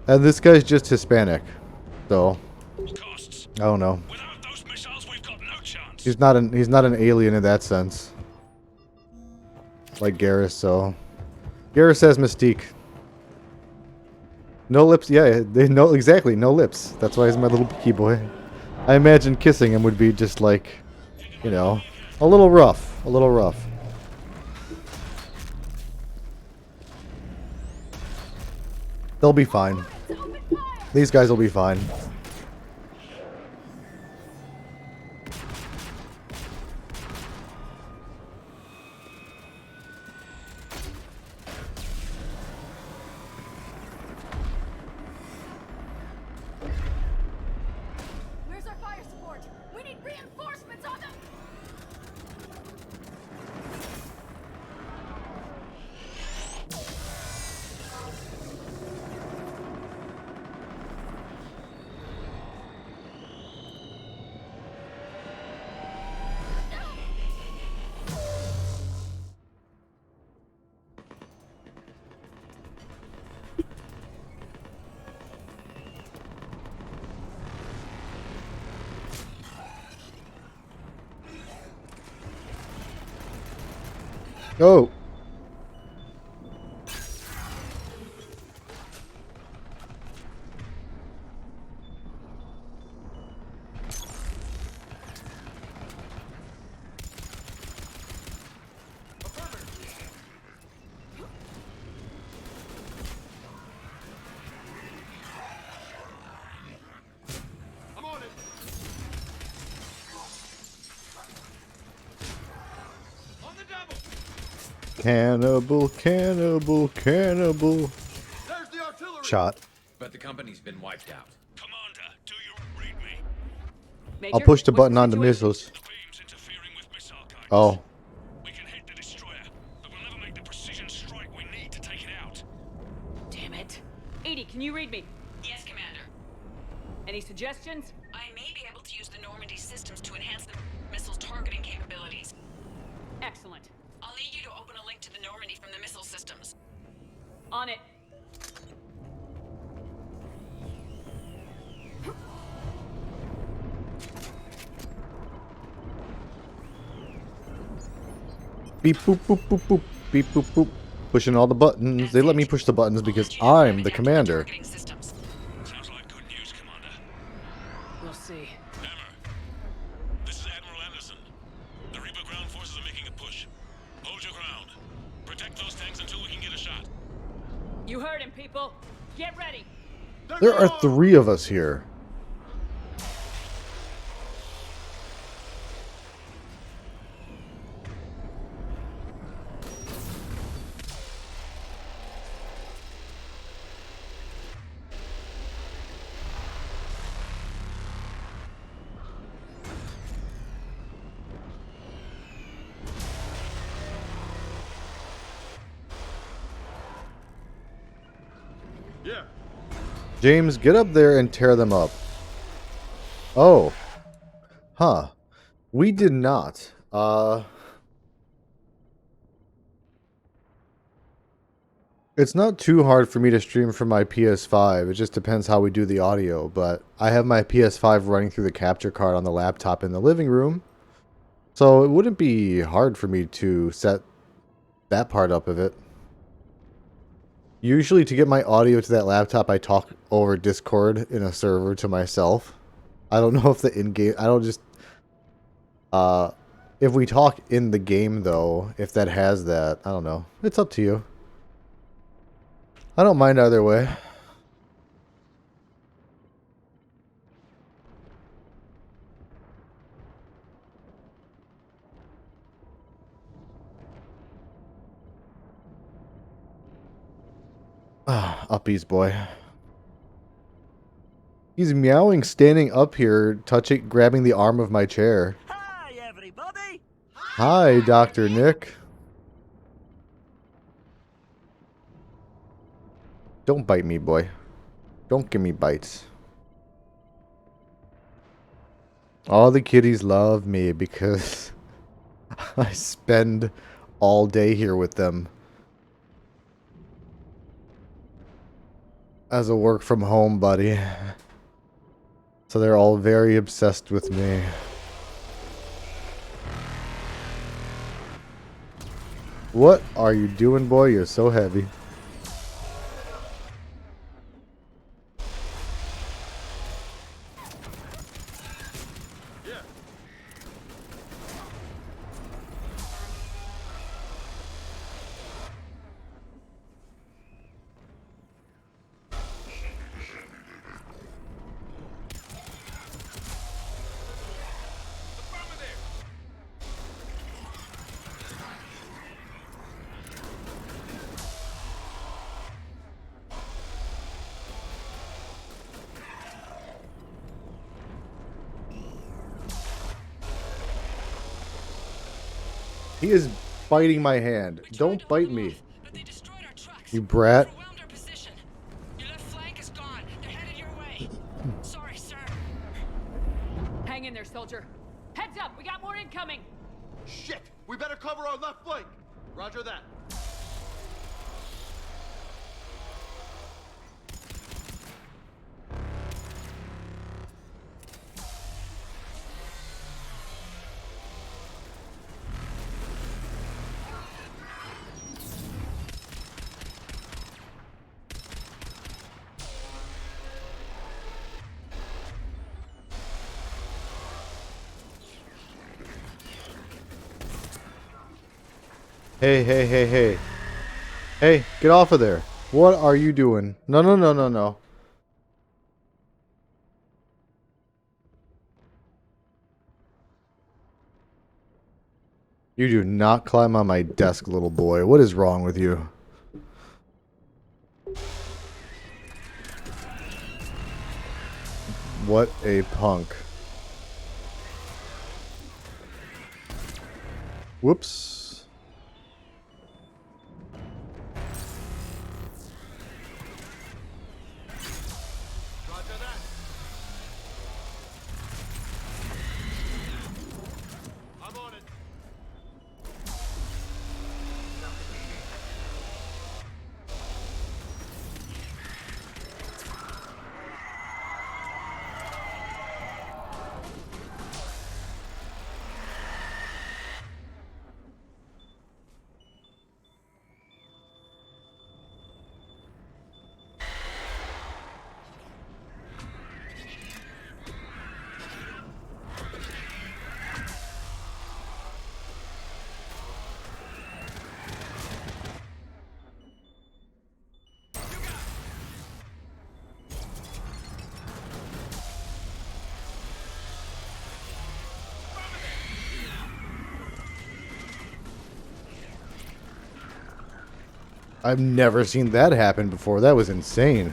And this guy's just Hispanic, so I don't know. He's not an alien in that sense, like Garrus. So Garrus has mystique. No lips, yeah, exactly, no lips. That's why he's my little beaky boy. I imagine kissing him would be just like, you know, a little rough, They'll be fine. These guys will be fine. Oh. Cannibal, cannibal, cannibal. Shot. But the company's been wiped out. I'll push the button on the missiles. Oh. Damn it. 80, can you read me? Yes, Commander. Any suggestions? I may be able to use the Normandy systems to enhance the missile's targeting capabilities. Excellent. I'll need you to open a link to the Normandy from the missile systems. On it. Beep boop boop boop boop. Beep boop boop. Pushing all the buttons. They let me push the buttons because I'm the commander. We'll see. This is Admiral Anderson. The Reaper ground forces are making a push. Hold your ground. Protect those tanks until we can get a shot. You heard him, people. Get ready. There are 3 of us here. Yeah. James, get up there and tear them up. Oh. Huh. We did not. It's not too hard for me to stream from my PS5. It just depends how we do the audio. But I have my PS5 running through the capture card on the laptop in the living room. So it wouldn't be hard for me to set that part up of it. Usually to get my audio to that laptop, I talk over Discord in a server to myself. I don't know if the in-game... I don't just... if we talk in the game, though, if that has that, I don't know. It's up to you. I don't mind either way. Ah, uppies, boy. He's meowing standing up here, grabbing the arm of my chair. Hi, everybody! Hi, Dr. Nick. Don't bite me, boy. Don't give me bites. All the kitties love me because I spend all day here with them. As a work from home buddy. So they're all very obsessed with me. What are you doing, boy? You're so heavy. He is biting my hand. Don't bite me. You brat. Sorry, sir. Hang in there, soldier. Heads up, we got more incoming. Shit! We better cover our left flank. Roger that. Hey, hey, hey, hey. Hey, get off of there. What are you doing? No, no, no, no, no. You do not climb on my desk, little boy. What is wrong with you? What a punk. Whoops. I've never seen that happen before. That was insane.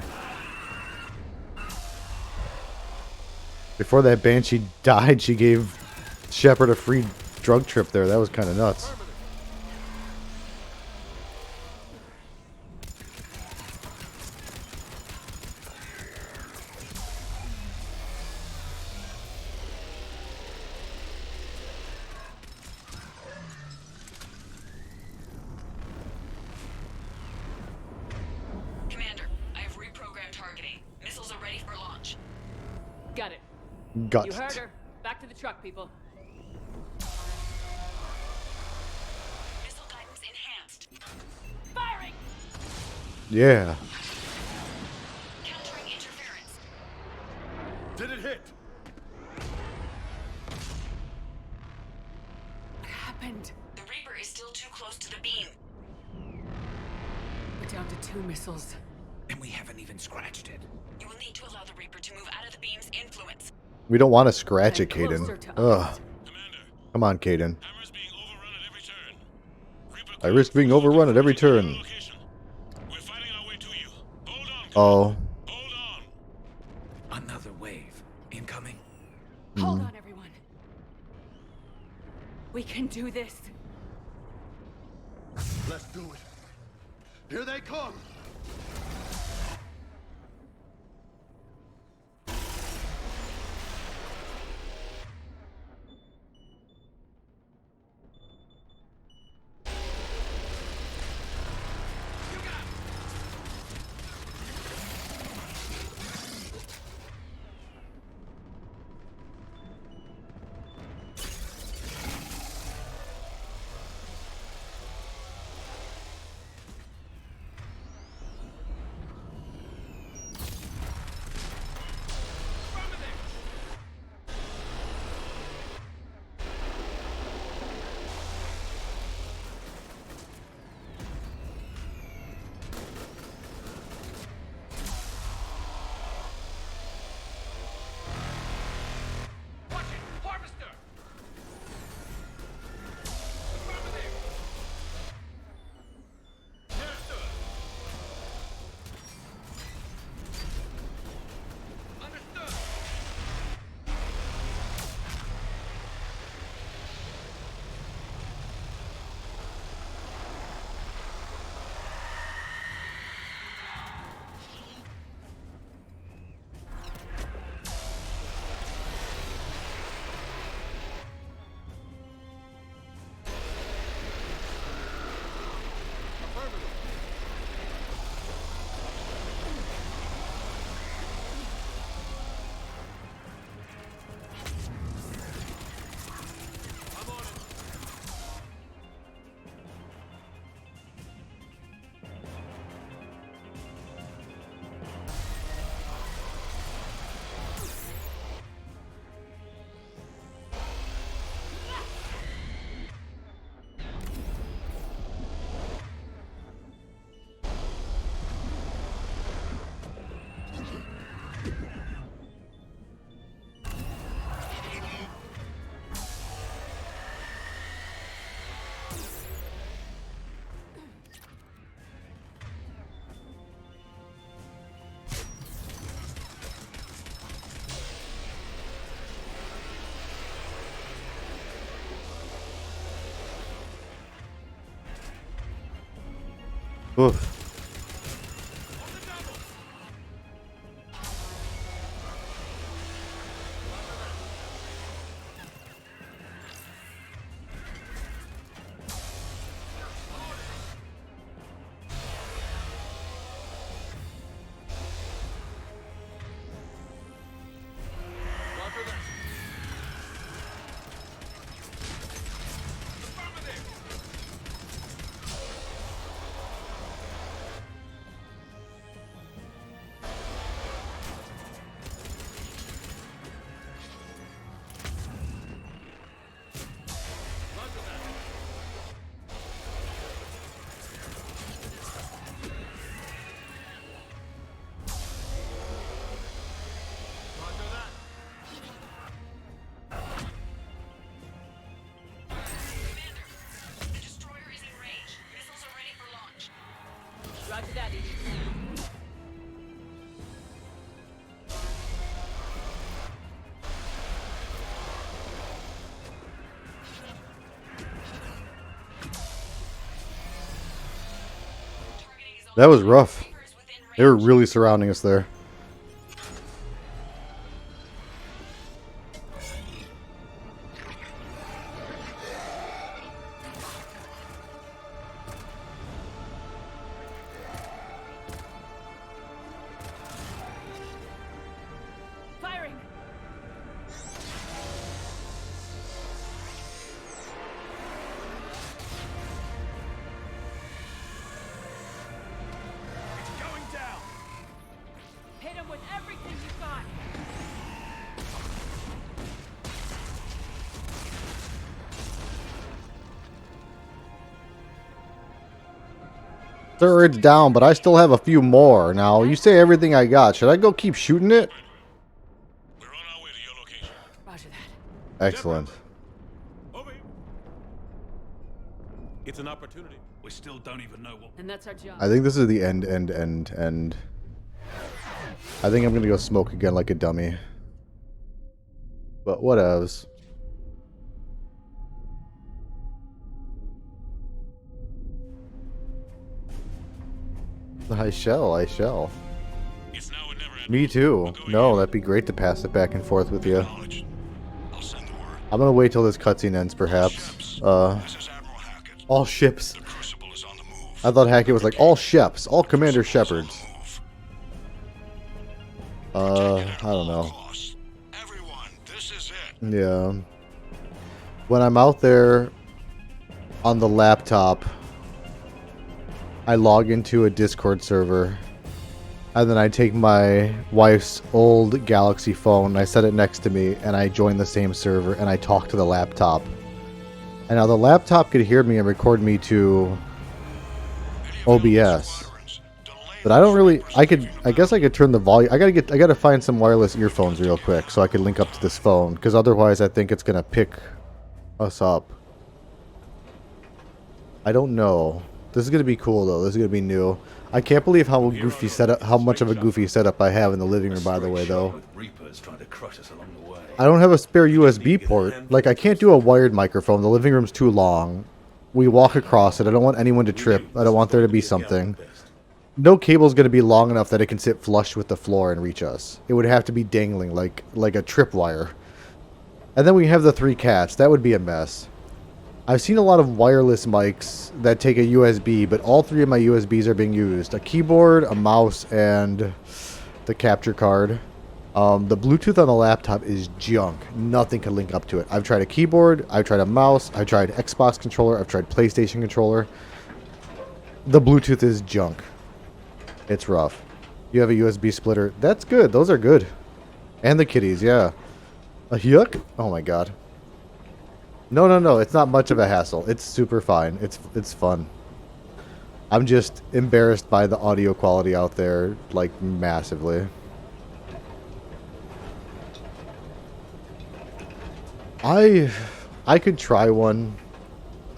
Before that Banshee died, she gave Shepard a free drug trip there. That was kind of nuts. Got it. Got You it. heard her. Back to the truck, people. Missile guidance enhanced. Firing! Yeah. Countering interference. Did it hit? What happened? The Reaper is still too close to the beam. We're down to 2 missiles. And we haven't even scratched it. You will need to allow the Reaper to move out of the beam's influence. We don't want to scratch it, And Caden. closer to Ugh. Come on, Caden. I risk being overrun at every turn. Oh. Another wave incoming. Hold on, everyone. We can do this. Let's do it. Here they come. Oof. Roger that, Edie. That was rough. They were really surrounding us there. Firing! Going down. Hit him with everything you got! Turret's down, but I still have a few more. Now, you say everything I got. Should I go keep shooting it? Roger that. Excellent. It's an opportunity. We still don't even know what. And that's our job. I think this is the end. I think I'm gonna go smoke again like a dummy. But whatevs. I shall. Me too. No, that'd be great to pass it back and forth with you. I'm gonna wait till this cutscene ends, perhaps. All ships. I thought Hackett was like, all ships, all Commander Shepards. I don't know. Yeah. When I'm out there on the laptop, I log into a Discord server, and then I take my wife's old Galaxy phone, and I set it next to me, and I join the same server, and I talk to the laptop. And now the laptop could hear me and record me to OBS. But I don't really, I guess I could turn the volume, I gotta find some wireless earphones real quick so I could link up to this phone, because otherwise I think it's gonna pick us up. I don't know. This is gonna be cool though. This is gonna be new. I can't believe how goofy setup, how much of a goofy setup I have in the living room. By the way, though, I don't have a spare USB port. Like I can't do a wired microphone. The living room's too long. We walk across it. I don't want anyone to trip. I don't want there to be something. No cable's gonna be long enough that it can sit flush with the floor and reach us. It would have to be dangling like a tripwire. And then we have the 3 cats. That would be a mess. I've seen a lot of wireless mics that take a USB, but all 3 of my USBs are being used. A keyboard, a mouse, and the capture card. The Bluetooth on the laptop is junk. Nothing can link up to it. I've tried a keyboard, I've tried a mouse, I've tried Xbox controller, I've tried PlayStation controller. The Bluetooth is junk. It's rough. You have a USB splitter. That's good. Those are good. And the kitties, yeah. A yuck? Oh my god. No. It's not much of a hassle. It's super fine. It's fun. I'm just embarrassed by the audio quality out there, like, massively. I could try one.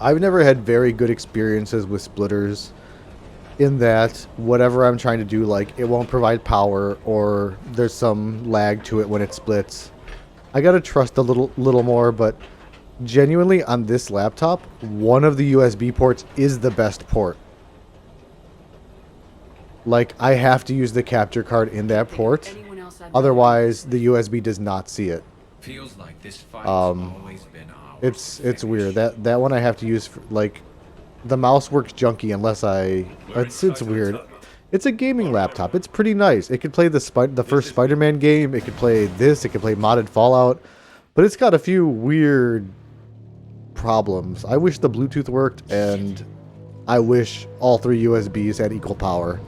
I've never had very good experiences with splitters, in that whatever I'm trying to do, like, it won't provide power, or there's some lag to it when it splits. I gotta trust a little more, but genuinely on this laptop, one of the USB ports is the best port. Like, I have to use the capture card in that port. Otherwise, the USB does not see it. Feels like this fight's always been ours. It's weird. That one I have to use for, like, the mouse works junky unless it's weird. It's a gaming laptop. It's pretty nice. It could play the first Spider-Man game. It could play this. It could play modded Fallout. But it's got a few weird problems. I wish the Bluetooth worked, and I wish all 3 USBs had equal power.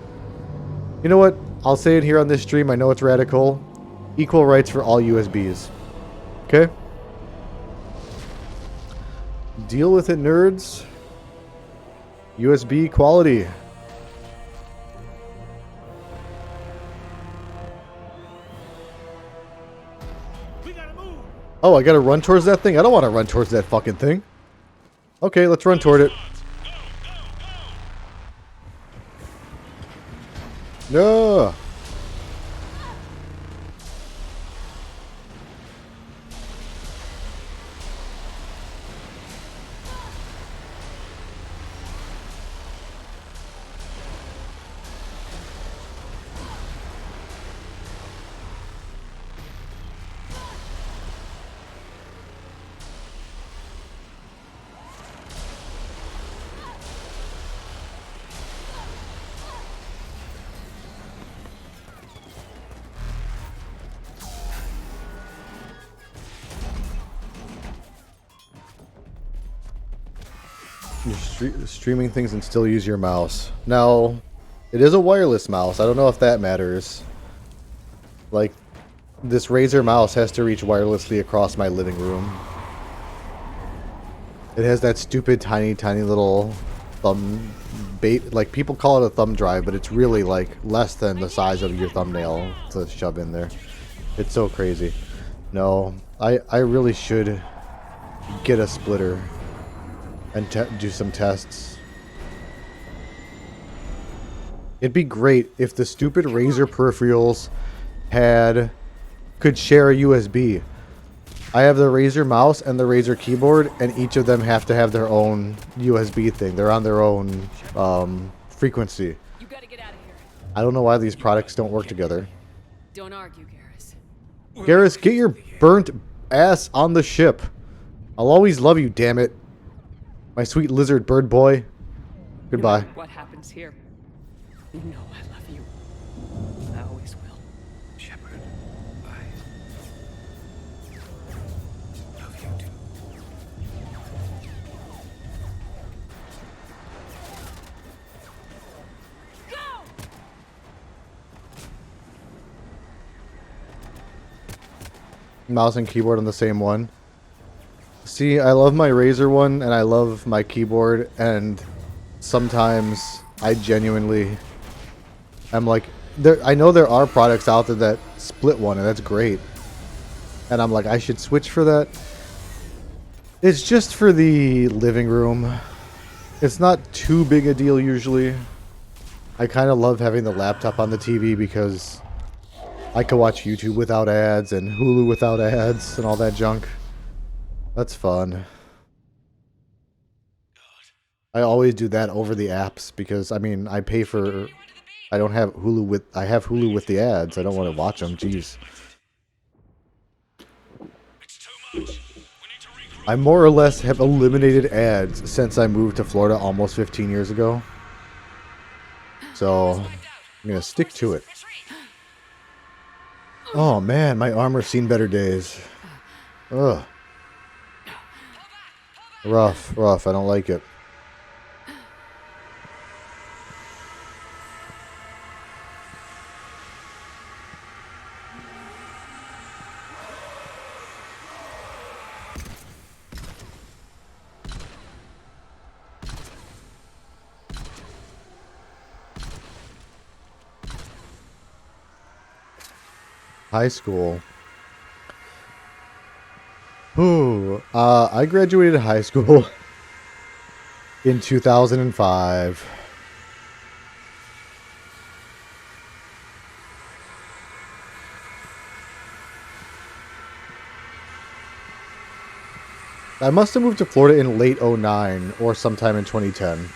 You know what? I'll say it here on this stream. I know it's radical. Equal rights for all USBs. Okay? Deal with it, nerds. USB quality. Oh, I gotta run towards that thing? I don't want to run towards that fucking thing. Okay, let's run toward it. No. You're streaming things and still use your mouse. Now, it is a wireless mouse. I don't know if that matters. Like, this Razer mouse has to reach wirelessly across my living room. It has that stupid tiny little thumb bait. Like, people call it a thumb drive, but it's really like less than the size of your thumbnail to shove in there. It's so crazy. No, I really should get a splitter and do some tests. It'd be great if the stupid Razer peripherals could share a USB. I have the Razer mouse and the Razer keyboard, and each of them have to have their own USB thing. They're on their own frequency. You gotta get out of here. I don't know why these products don't work together. Don't argue, Garrus. Garrus, get your burnt ass on the ship. I'll always love you, damn it. My sweet lizard bird boy. Goodbye. No matter what happens here, you know I love you. I always will. Shepard, I love you too. Mouse and keyboard on the same one. See, I love my Razer one, and I love my keyboard, and sometimes I genuinely am like, I know there are products out there that split one, and that's great. And I'm like, I should switch for that. It's just for the living room. It's not too big a deal usually. I kind of love having the laptop on the TV because I can watch YouTube without ads and Hulu without ads and all that junk. That's fun. I always do that over the apps because, I mean, I pay for... I don't have Hulu with... I have Hulu with the ads. I don't want to watch them. Jeez. I more or less have eliminated ads since I moved to Florida almost 15 years ago. So, I'm going to stick to it. Oh man, my armor's seen better days. Ugh. Rough. I don't like it. High school. Ooh, I graduated high school in 2005. I must have moved to Florida in late 2009 or sometime in 2010.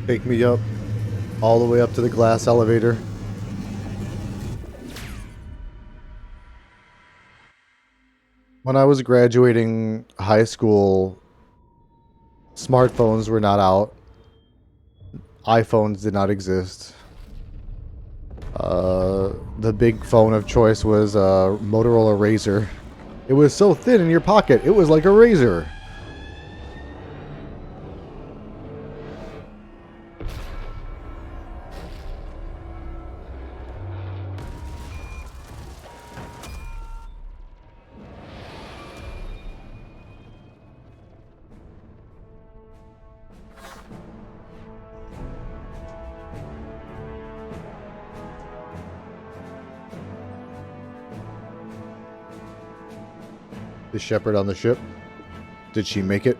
Take me up. All the way up to the glass elevator. When I was graduating high school, smartphones were not out. iPhones did not exist. The big phone of choice was a Motorola Razr. It was so thin in your pocket, it was like a razor. The Shepherd on the ship. Did she make it?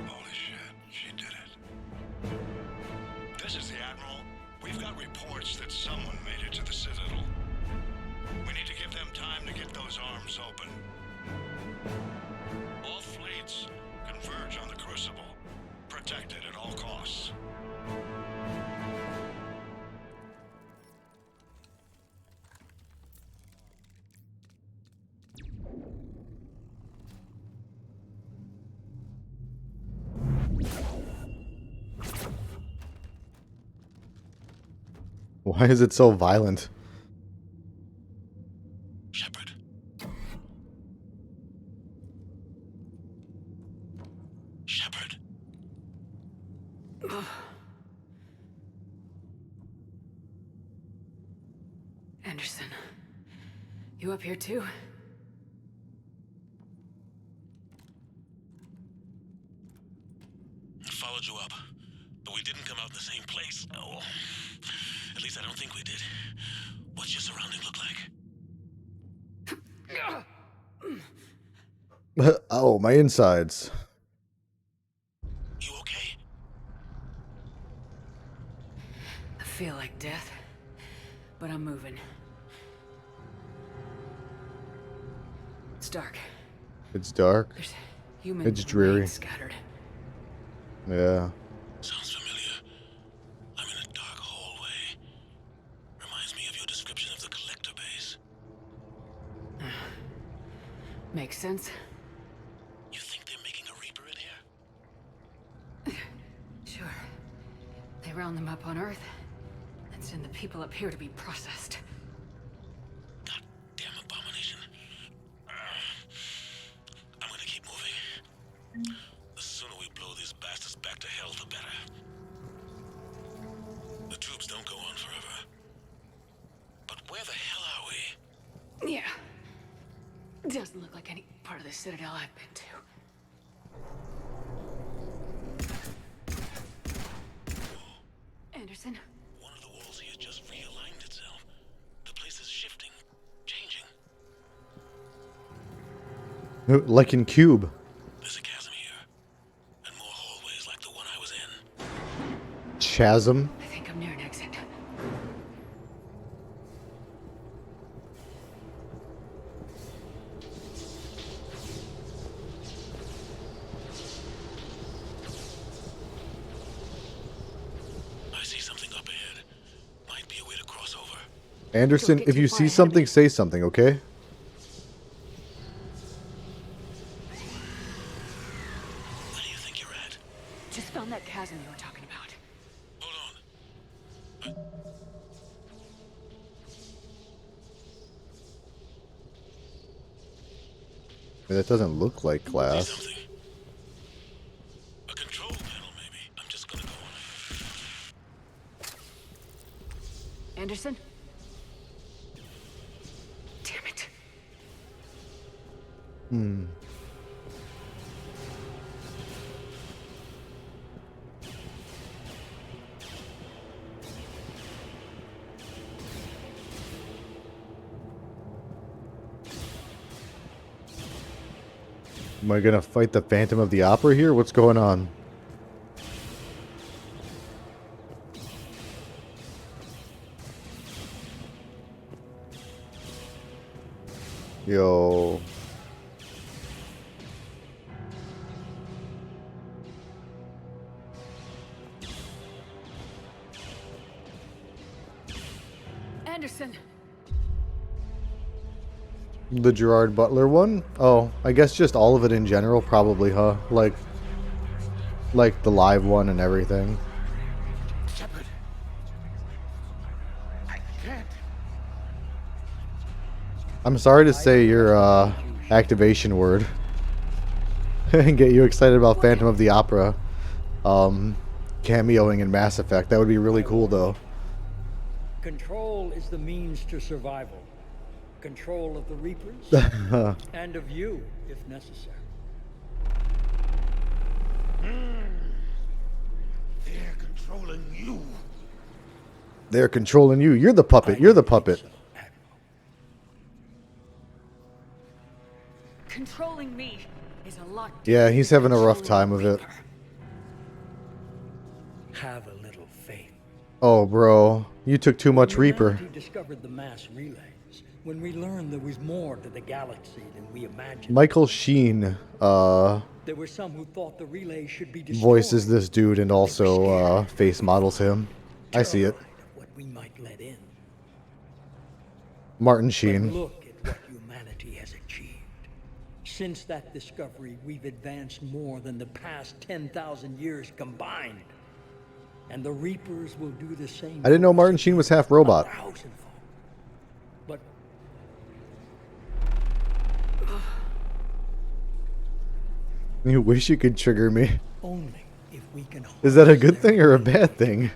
Holy shit, she did it. This is the Admiral. We've got reports that someone made it to the Citadel. We need to give them time to get those arms open. All fleets converge on the Crucible. Protect it at all costs. Why is it so violent? Shepard. Shepard. Anderson, you up here too? Followed you up, but we didn't come out in the same place. Oh, at least I don't think we did. What's your surrounding look like? Oh, my insides. You okay? I feel like death, but I'm moving. It's dark. It's dark. There's human It's dreary. remains scattered. Yeah. Sounds familiar. I'm in a dark hallway. Reminds me of your description of the collector base. Makes sense. You think they're making a Reaper in here? Sure. They round them up on Earth and send the people up here to be processed. Damn abomination. I'm gonna keep moving. The sooner we blow these bastards back to hell, the better. The troops don't go on forever. But where the hell are we? Yeah. Doesn't look like any part of the Citadel I've been to. Anderson? One of the walls here just realigned itself. The place is shifting, changing. Like in Cube. There's a chasm here, and more hallways like the one I was in. Chasm. I think I'm near an exit. I see something up ahead. Might be a way to cross over. Anderson, if you see something, say something, okay? Just found that chasm you were talking about. That doesn't look like glass. A control panel, maybe. I'm just gonna go on. Anderson? Damn it. Hmm. Am I gonna fight the Phantom of the Opera here? What's going on? Yo. Anderson. The Gerard Butler one? Oh, I guess just all of it in general, probably, huh? Like the live one and everything. Shepard. I can't. I'm sorry to say your activation word and get you excited about Phantom of the Opera cameoing in Mass Effect. That would be really cool, though. Control is the means to survival. Control of the Reapers and of you, if necessary. They're controlling you. They're controlling you. You're the puppet. You're the puppet. Controlling me is a lot. Yeah, he's having a rough time of it. Have a little faith. Oh, bro. You took too much Reaper. Humanity discovered the mass relays. When we learned there was more to the galaxy than we imagined. Michael Sheen There were some who thought the relay should be destroyed. voices this dude and also face models him. I see it. What we might let in. Martin But Sheen. look at what humanity has achieved. Since that discovery, we've advanced more than the past 10,000 years combined. And the Reapers will do the same. I didn't know Martin Sheen was half robot. But You wish you could trigger me. only if we can. Is that a good thing or a bad thing?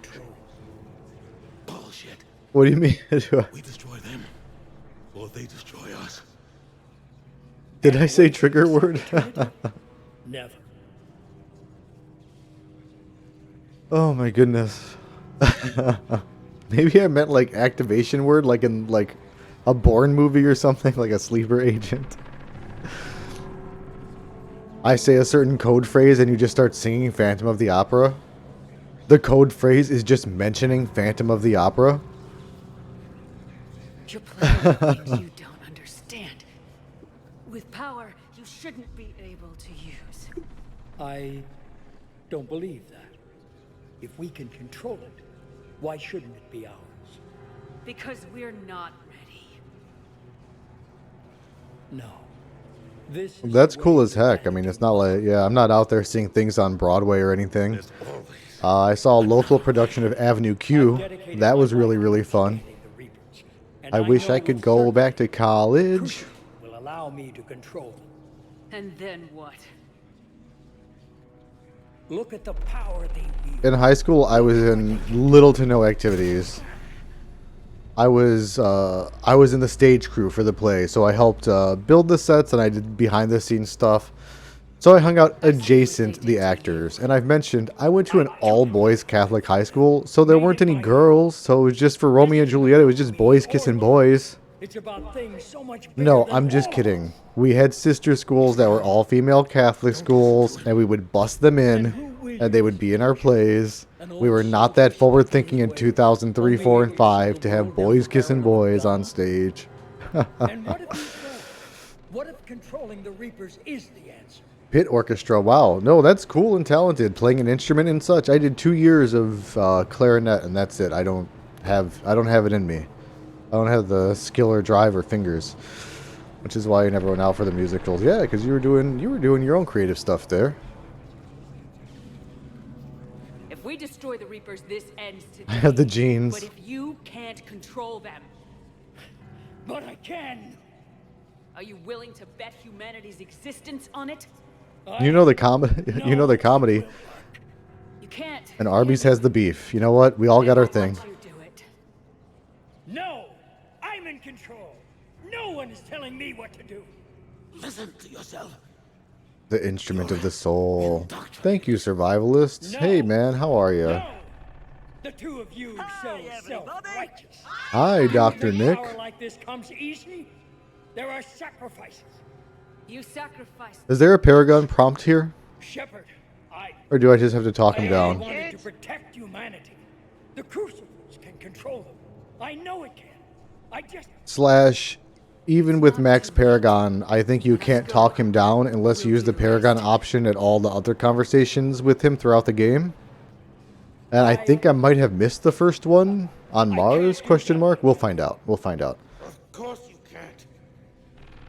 Bullshit. What do you mean? We destroy them, or they destroy us. Did I say trigger word? Never. Oh my goodness. Maybe I meant like activation word, like in like a Bourne movie or something, like a sleeper agent. I say a certain code phrase and you just start singing Phantom of the Opera. The code phrase is just mentioning Phantom of the Opera. You're playing with things you don't understand. With power, you shouldn't be able to use. I don't believe that. If we can control it, why shouldn't it be ours? Because we're not ready. No. This is That's cool as heck. I mean, it's not like, yeah, I'm not out there seeing things on Broadway or anything. I saw a local production of Avenue Q. That was really, really fun. I wish I could go back to college. will allow me to control them. And then what? Look at the power they wield. In high school, I was in little to no activities. I was in the stage crew for the play, so I helped build the sets and I did behind the scenes stuff. So I hung out adjacent the actors, and I've mentioned I went to an all-boys Catholic high school, so there weren't any girls, so it was just for Romeo and Juliet, it was just boys kissing boys. It's about things so much No, I'm just kidding. We had sister schools that were all female Catholic schools, and we would bust them in, and they would be in our plays. We were not that forward-thinking in 2003, 4, and 5 to have boys kissing boys on stage. And what if controlling the Reapers is the answer? Pit orchestra, wow. No, that's cool and talented. Playing an instrument and such. I did 2 years of clarinet, and that's it. I don't have it in me. I don't have the skill or drive or fingers, which is why I never went out for the musicals. Yeah, because you were doing your own creative stuff there. If we destroy the Reapers, this ends today. I have the genes. But if you can't control them... But I can! Are you willing to bet humanity's existence on it? You know the comedy. You know the comedy. You can't. And Arby's has the beef. You know what? We all got our thing. No! I'm in control! No one is telling me what to do! Listen to yourself. The instrument of the soul. Thank you, survivalists. Hey, man, how are you? The two of you so self-righteous. Hi, Dr. Nick. Power like this comes easy. There are sacrifices. You sacrifice. Is there a Paragon prompt here? Shepard, Or do I just have to talk him I down? wanted to protect humanity. The Crucibles can control them. I know it can. I just... Slash, even with Max Paragon, I think you can't talk him down unless you use the Paragon option at all the other conversations with him throughout the game. And I think I might have missed the first one. On Mars? Question mark? We'll find out. We'll find out. Of course you can't.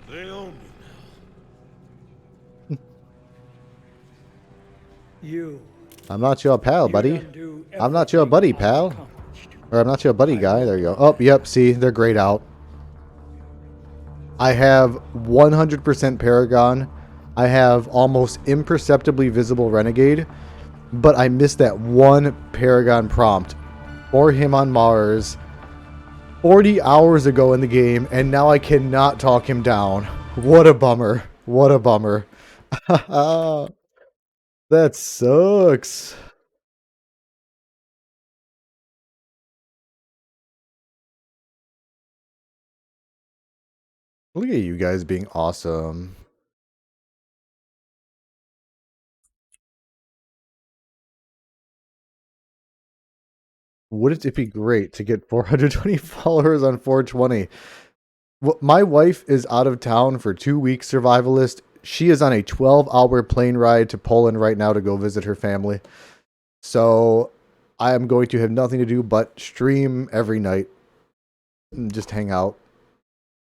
They own me now. You. I'm not your pal, buddy. I'm not your buddy, pal. Or I'm not your buddy guy. There you go. Oh, yep. See, they're grayed out. I have 100% Paragon. I have almost imperceptibly visible Renegade. But I missed that one Paragon prompt for him on Mars 40 hours ago in the game. And now I cannot talk him down. What a bummer. What a bummer. That sucks. Look at you guys being awesome. Wouldn't it be great to get 420 followers on 420? My wife is out of town for 2 weeks, survivalist. She is on a 12-hour plane ride to Poland right now to go visit her family. So I am going to have nothing to do but stream every night and just hang out.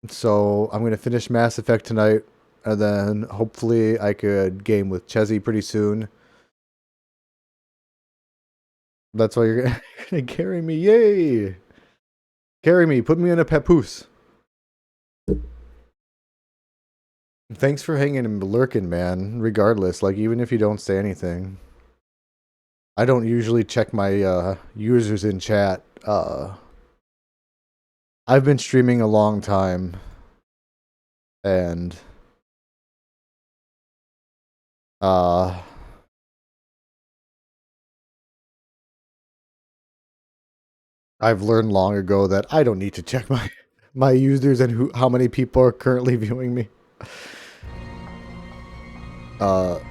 So I'm going to finish Mass Effect tonight, and then hopefully I could game with Chezzy pretty soon. That's why you're going to carry me. Yay! Carry me. Put me in a papoose. Thanks for hanging and lurking, man. Regardless, like, even if you don't say anything. I don't usually check my users in chat. I've been streaming a long time. And I've learned long ago that I don't need to check my users and how many people are currently viewing me. The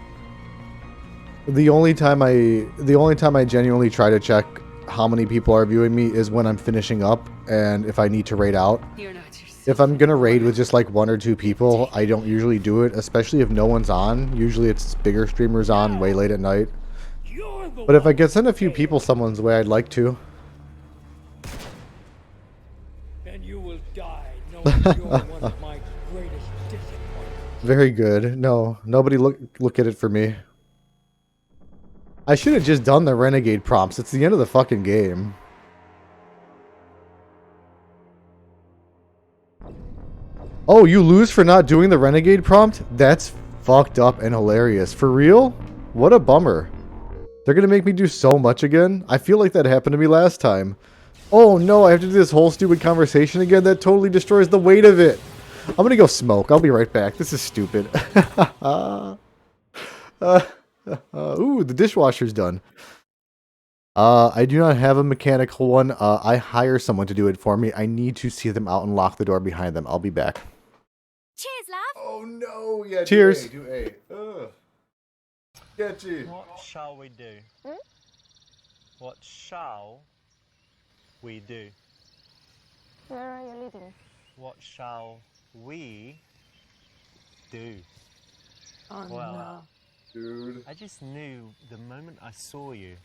only time I genuinely try to check how many people are viewing me is when I'm finishing up and if I need to raid out. If I'm gonna raid with just like 1 or 2 people, I don't usually do it, especially if no one's on. Usually it's bigger streamers on way late at night. But if I could send a few people someone's way, I'd like to. And you will die knowing you're one of my greatest disappointments. Very good. No, nobody look at it for me. I should have just done the Renegade prompts. It's the end of the fucking game. Oh, you lose for not doing the Renegade prompt? That's fucked up and hilarious. For real? What a bummer. They're gonna make me do so much again? I feel like that happened to me last time. Oh no, I have to do this whole stupid conversation again? That totally destroys the weight of it. I'm gonna go smoke. I'll be right back. This is stupid. Ooh, the dishwasher's done. I do not have a mechanical one. I hire someone to do it for me. I need to see them out and lock the door behind them. I'll be back. Cheers, love. Oh no, yeah. Cheers. Do A. Ugh. Sketchy. What shall we do? What shall we do? Where are you leading? What shall we do? Oh well, no. Dude. I just knew the moment I saw you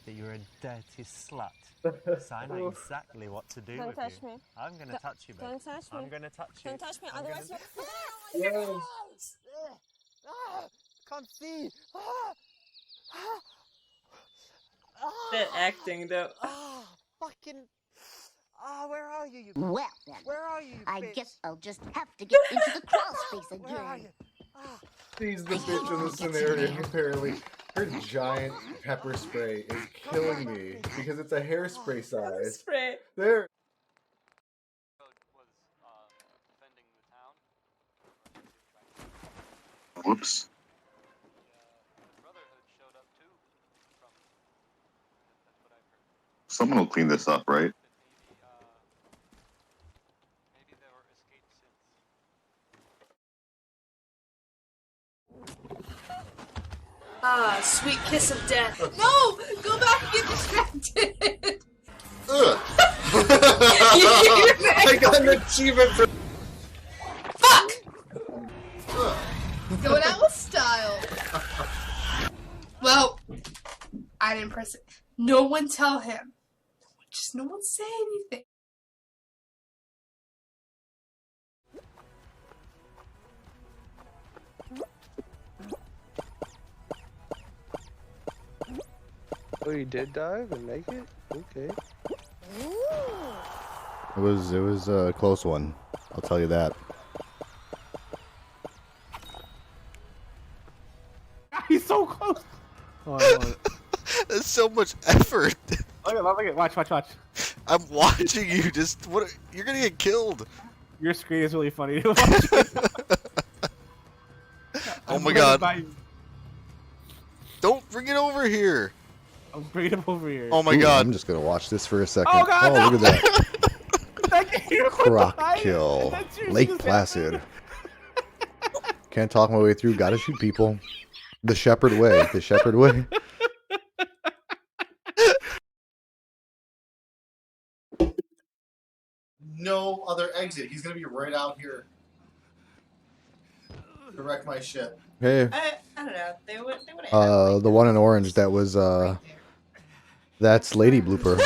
that you're a dirty slut. So I know exactly what to do Don't with touch you. me. I'm gonna touch you, babe. Don't touch me. I'm gonna touch you. Don't touch me, I'm otherwise gonna... you're... Yes. Can't see. That acting though. Fucking. Where are you? You. Well, then. Where are you? I bitch? guess I'll just have to get into the crawl space Where are again. you? She's the bitch in the scenario, apparently. Her giant pepper spray is killing me because it's a hairspray size. Spray. There. Whoops. Someone will clean this up, right? Ah, sweet kiss of death. No! Go back and get distracted! Ugh. I got an achievement for... Fuck! Going out with style. Well, I didn't press it. No one tell him. Just no one say anything. Oh, you did dive and make it? Okay. It was a close one. I'll tell you that. He's so close. That's so much effort. Look at, watch. I'm watching you. Just what? You're gonna get killed. Your screen is really funny to watch. Oh my god! Don't bring it over here. I'm bringing it over here. Oh my god! I'm just gonna watch this for a second. Oh god! No. Look at that. that Croc kill. Lake Placid. Can't talk my way through. Gotta shoot people. The Shepherd way. The Shepherd way. No other exit. He's gonna be right out here to wreck my ship. Hey. I don't know. They would. The one in orange that was that's Lady Blooper.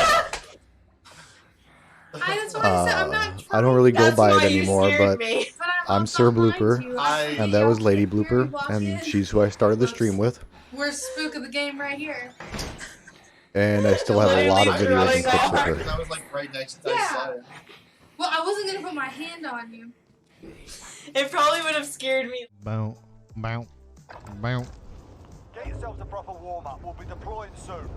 That's what I said. I'm not. I don't really go That's by why it you anymore, scared but me. I'm Sir Blooper, you. and that was Lady Blooper, and she's who I started the stream with. We're spook of the game right here. And I still have a lot of videos and clips with her. I was like right next to Yeah. that. Well, I wasn't gonna put my hand on you. It probably would have scared me. Bow, bow, bow. Get yourselves a proper warm-up. We'll be deploying soon.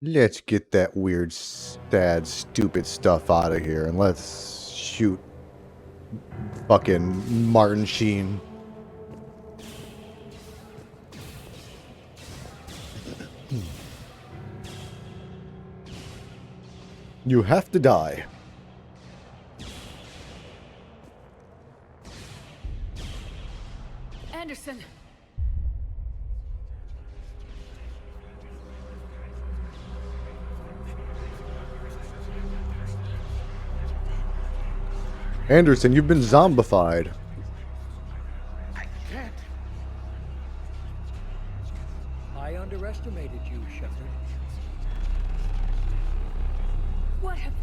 Let's get that weird, sad, stupid stuff out of here, and let's shoot fucking Martin Sheen. You have to die. Anderson. Anderson, you've been zombified. I underestimated you, Shepard. What have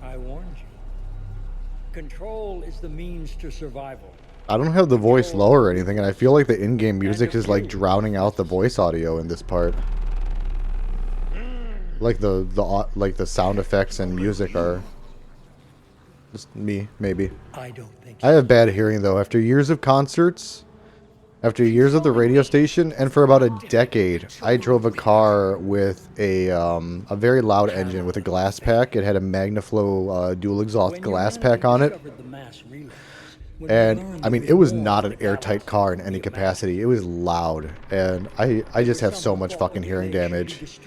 I warned you. Control is the means to survival. I don't have the voice low or anything, and I feel like the in-game music is like drowning out the voice audio in this part. Like the sound effects and music are just me, maybe. I don't think I have bad hearing though. After years of concerts, after years of the radio station, and for about a decade, I drove a car with a very loud engine with a glass pack. It had a Magnaflow dual exhaust glass pack on it. And I mean, it was not an airtight car in any capacity. It was loud, and I just have so much fucking hearing damage.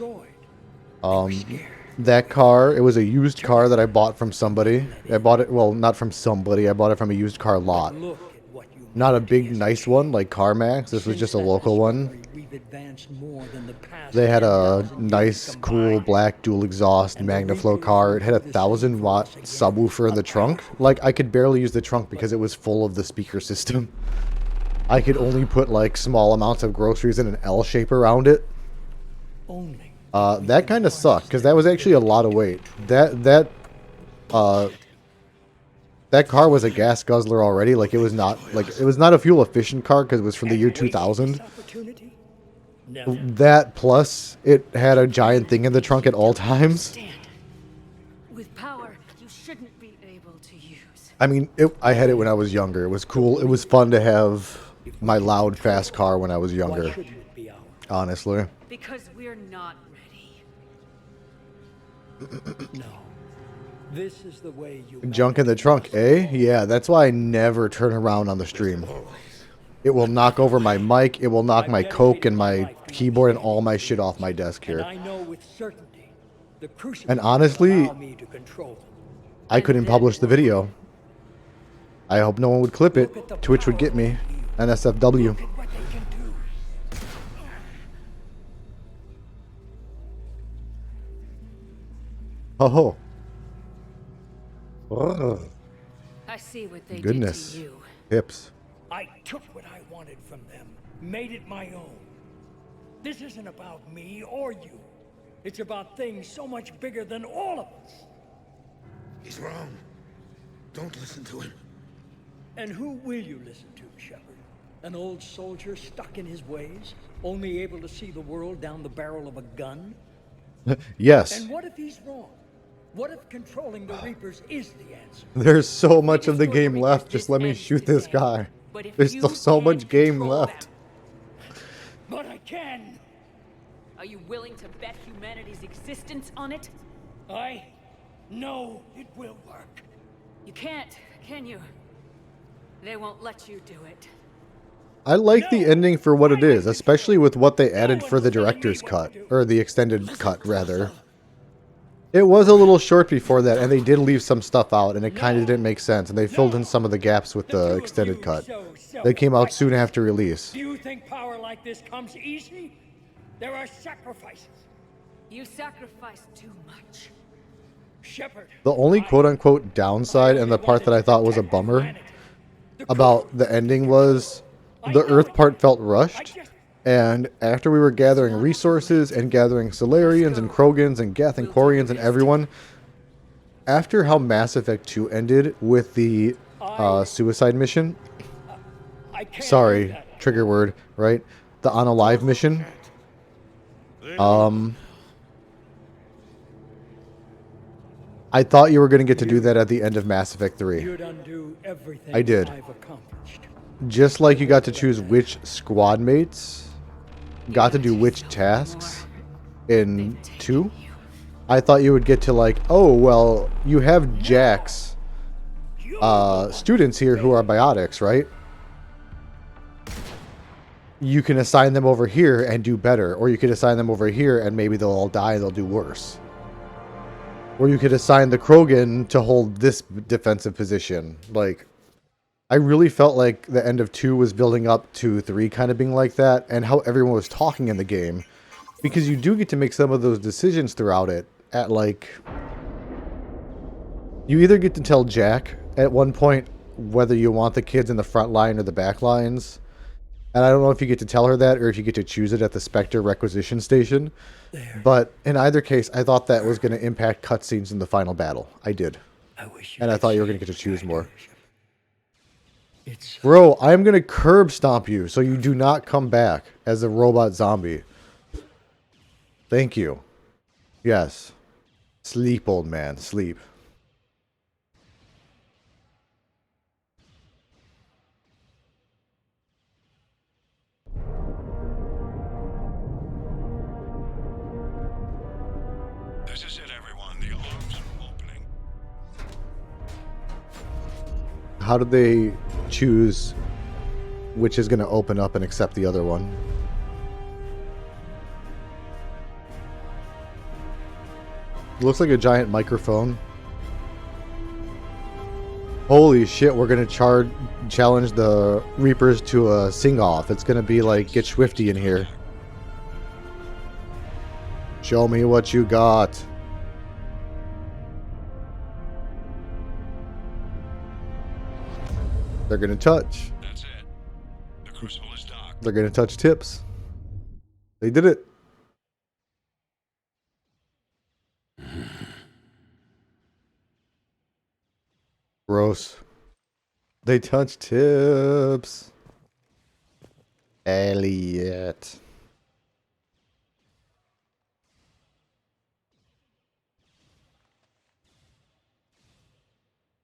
That car, it was a used car that I bought from somebody. I bought it, well, not from somebody. I bought it from a used car lot. Not a big, nice one like CarMax. This was just a local one. They had a nice, cool, black dual exhaust Magnaflow car. It had a 1,000-watt subwoofer in the trunk. Like, I could barely use the trunk because it was full of the speaker system. I could only put, like, small amounts of groceries in an L shape around it. That kind of sucked, because that was actually a lot of weight. That car was a gas guzzler already. Like, it was not a fuel efficient car because it was from the year 2000. That plus it had a giant thing in the trunk at all times. with power you shouldn't be able to use? I mean, I had it when I was younger. It was cool. It was fun to have my loud, fast car when I was younger. Honestly. Because we're not ready. No. This is the way you Junk in the trunk, eh? Yeah, that's why I never turn around on the stream. It will knock over my mic, it will knock my Coke and my keyboard and all my shit off my desk here. I know with certainty the crucible And honestly, allow me to control them. I couldn't publish the video. I hope no one would clip it. Twitch would get me. NSFW. Oh. Ugh. I see what they Goodness. did to you. Hips. I took what I wanted from them, made it my own. This isn't about me or you. It's about things so much bigger than all of us. He's wrong. Don't listen to him. And who will you listen to, Shepard? An old soldier stuck in his ways, only able to see the world down the barrel of a gun? Yes. And what if he's wrong? What if controlling the Reapers is the answer? There's so much of the game left. Just let me shoot this guy. There's still so much game left. But I can! Are you willing to bet humanity's existence on it? I know it will work. You can't, can you? They won't let you do it. I like the ending for what it is, especially with what they added for the director's cut, or the extended cut, rather. It was a little short before that, and they did leave some stuff out, and it kind of didn't make sense, and they filled in some of the gaps with the extended cut. They came out soon after release. Do you think power like this comes easy? There are sacrifices. You sacrifice too much. Shepard. The only quote-unquote downside, and the part that I thought was a bummer about the ending, was the Earth part felt rushed. And after we were gathering resources and gathering Solarians and Krogans and Geth and Quarians and everyone, after how Mass Effect 2 ended with the suicide mission, sorry, trigger word, right? The Unalive mission. I thought you were going to get to do that at the end of Mass Effect 3. You'd undo everything I did. I've accomplished. Just like you got to choose which squad mates got to do which tasks in 2, I thought you would get to like, oh, well, you have Jack's students here who are biotics, right? You can assign them over here and do better, or you could assign them over here and maybe they'll all die, they'll do worse. Or you could assign the Krogan to hold this defensive position. Like, I really felt like the end of 2 was building up to 3 kind of being like that, and how everyone was talking in the game. Because you do get to make some of those decisions throughout it at, like... You either get to tell Jack at one point whether you want the kids in the front line or the back lines. And I don't know if you get to tell her that or if you get to choose it at the Spectre requisition station. But in either case, I thought that was going to impact cutscenes in the final battle. I did. And I thought you were going to get to choose more. Bro, I'm going to curb stomp you so you do not come back as a robot zombie. Thank you. Yes. Sleep, old man. Sleep. This is it, everyone. The arms are opening. How did they choose which is going to open up and accept the other one? It looks like a giant microphone. Holy shit, we're going to challenge the Reapers to a sing-off. It's going to be like, get Swifty in here. Show me what you got. They're going to touch. That's it. The crucible is docked. They're going to touch tips. They did it. Gross. They touch tips. Elliot.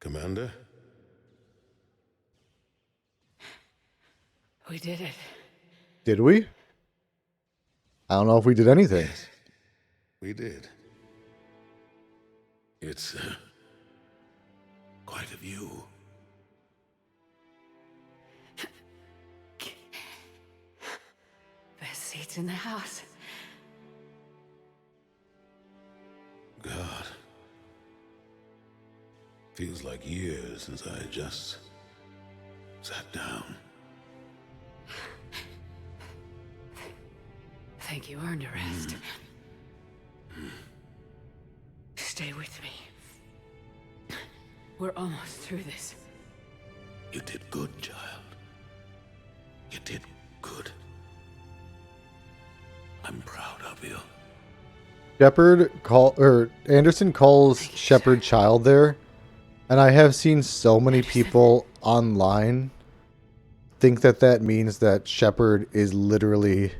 Commander? We did it. Did we? I don't know if we did anything. Yes, we did. It's quite a view. Best seats in the house. God. Feels like years since I just sat down. Think you earned a rest. Stay with me. We're almost through this. You did good, child. You did good. feel. Anderson calls Shepard child there, and I have seen so many people online think that that means that Shepard is literally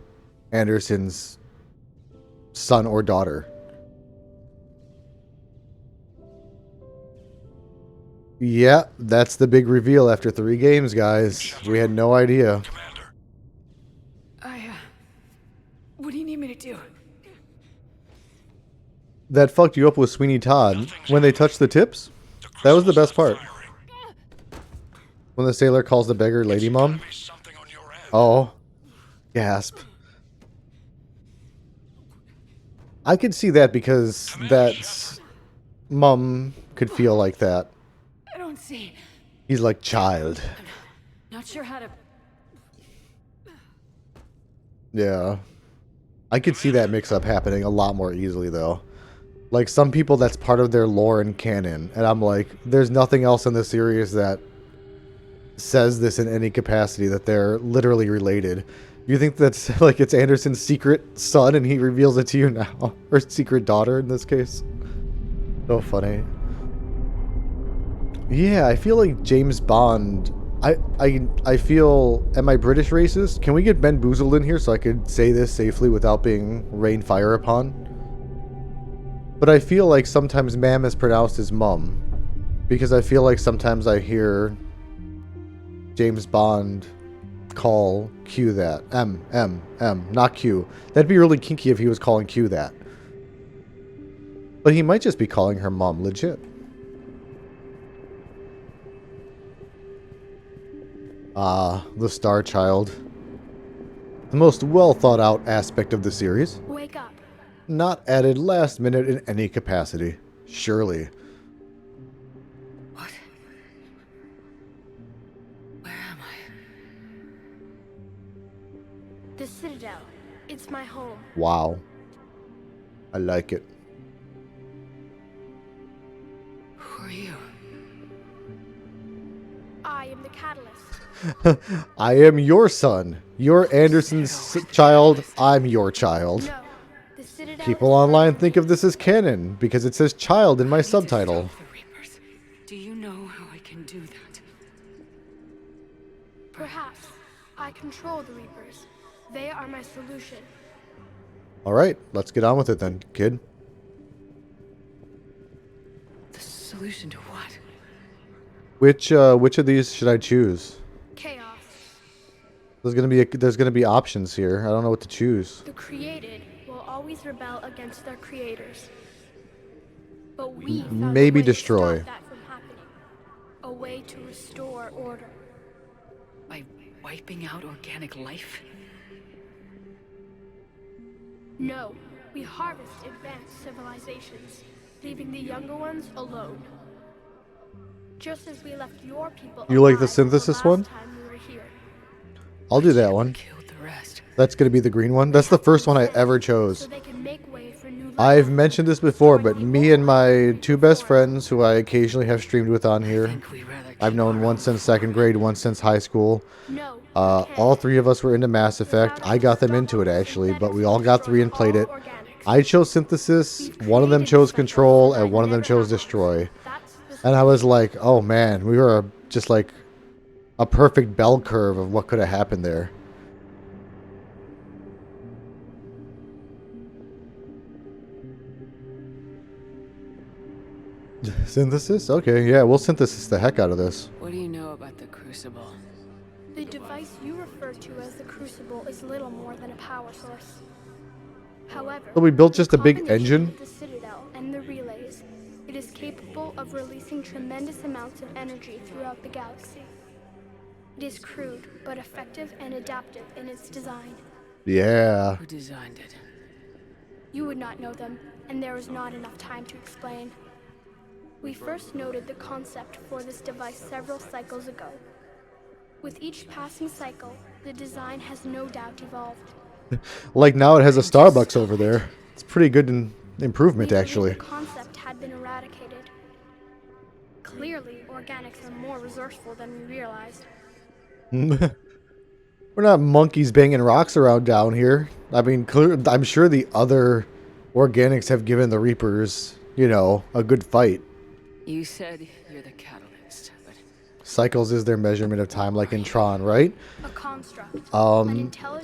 Anderson's son or daughter. Yeah, that's the big reveal after 3 games, guys. We had no idea. What do you need me to do? That fucked you up with Sweeney Todd when they touched the tips? That was the best part. When the sailor calls the beggar Lady Mom. Oh. Gasp. I could see that because that's... Mom could feel like that. I don't see. He's like, child. Not sure how to. Yeah. I could see that mix-up happening a lot more easily, though. Like, some people, that's part of their lore and canon. And I'm like, there's nothing else in the series that says this in any capacity, that they're literally related. You think that's, like, it's Anderson's secret son and he reveals it to you now? Or secret daughter, in this case. So funny. Yeah, I feel like James Bond... I feel... Am I British racist? Can we get Ben Boozled in here so I could say this safely without being rained fire upon? But I feel like sometimes ma'am is pronounced as mum. Because I feel like sometimes I hear James Bond call Q that. M, not Q. That'd be really kinky if he was calling Q that. But he might just be calling her mom, legit. Ah, the Star Child. The most well thought out aspect of the series. Wake up. Not added last minute in any capacity. Surely. What? Where am I? The Citadel. It's my home. Wow. I like it. Who are you? I am the Catalyst. I am your son. You're Anderson's child. I'm your child. No. The Citadel People online think of this as canon because it says child in my subtitle. Do you know how I can do that? Perhaps. I control the Reapers. They are my solution. Alright, let's get on with it then, kid. The solution to what? Which of these should I choose? Chaos. There's gonna be options here. I don't know what to choose. The created will always rebel against their creators. But we found a Maybe way to destroy. stop that from happening. A way to restore order. By wiping out organic life? No, we harvest advanced civilizations, leaving the younger ones alone. Just as we left your people You like the alive synthesis last one? time we were here. I'll do that one. That's gonna be the green one. That's the first one I ever chose. So they can make way for new I've mentioned this before, but me and my 2 best friends, who I occasionally have streamed with on here, I've known one since 2nd grade, one since high school. All 3 of us were into Mass Effect. I got them into it actually, but we all got 3 and played it. I chose Synthesis, one of them chose Control, and one of them chose Destroy. And I was like, oh man, we were just like a perfect bell curve of what could have happened there. Synthesis? Okay, yeah, we'll synthesis the heck out of this. What do you know about the Crucible? The device you refer to as the Crucible is little more than a power source. However, So we built just a the big combination engine? of the Citadel and the relays, it is capable of releasing tremendous amounts of energy throughout the galaxy. It is crude, but effective and adaptive in its design. Yeah. Who designed it? You would not know them, and there is not enough time to explain. We first noted the concept for this device several cycles ago. With each passing cycle, the design has no doubt evolved. Like now it has a Starbucks over there. It's pretty good improvement actually. The concept had been eradicated. Clearly, organics are more resourceful than we realized. We're not monkeys banging rocks around down here. I mean, I'm sure the other organics have given the Reapers, you know, a good fight. You said you're the catalyst, but Cycles is their measurement of time, like in Tron, right? A construct.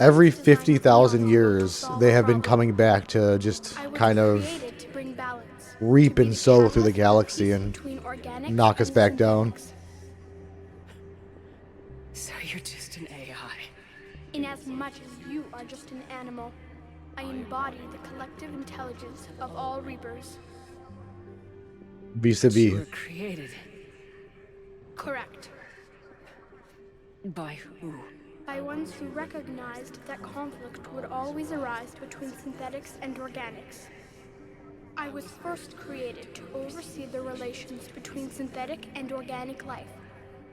Every 50,000 years, they have been coming back to just I was kind of created to bring balance. reap and sow through the galaxy and Between organics knock us and back down. so you're just an AI. In as much as you are just an animal, I embody the collective intelligence of all Reapers. Vis-a-vis. You were created Correct. by who? By ones who recognized that conflict would always arise between synthetics and organics. I was first created to oversee the relations between synthetic and organic life,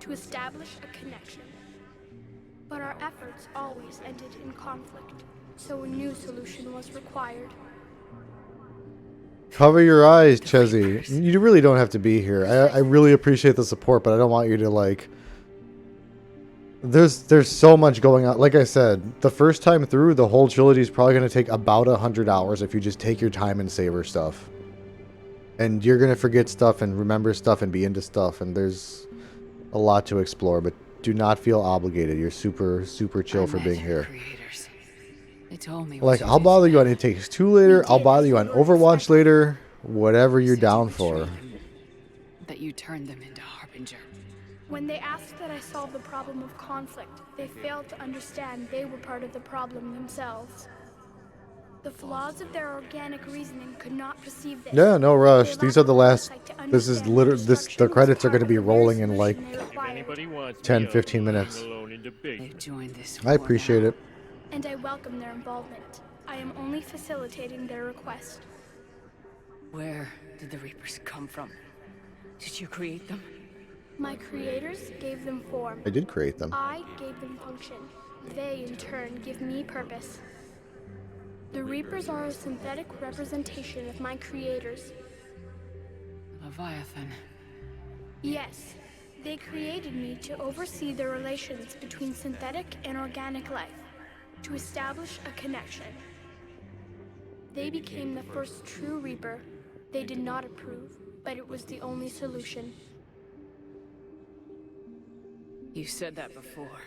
to establish a connection. But our efforts always ended in conflict, so a new solution was required. Cover your eyes, Chezzy. You really don't have to be here. I really appreciate the support, but I don't want you to, like... There's so much going on. Like I said, the first time through, the whole trilogy is probably going to take about 100 hours if you just take your time and savor stuff. And you're going to forget stuff and remember stuff and be into stuff, and there's a lot to explore, but do not feel obligated. You're super, super chill for being here. They told me. Like, I'll bother you on It Takes Two later, I'll bother you on Overwatch later, whatever you're down for. That you turned them into Harbinger. When they asked that I solve the problem of conflict, they failed to understand they were part of the problem themselves. The flaws of their organic reasoning could not perceive this. Yeah, no rush. These are the last... This is literally... The credits are going to be rolling in like 10-15 minutes. I appreciate it. And I welcome their involvement. I am only facilitating their request. Where did the Reapers come from? Did you create them? My creators gave them form. I did create them. I gave them function. They, in turn, give me purpose. The Reapers are a synthetic representation of my creators. Leviathan. Yes, they created me to oversee the relations between synthetic and organic life, to establish a connection. They became the first true Reaper. They did not approve, but it was the only solution. You said that before.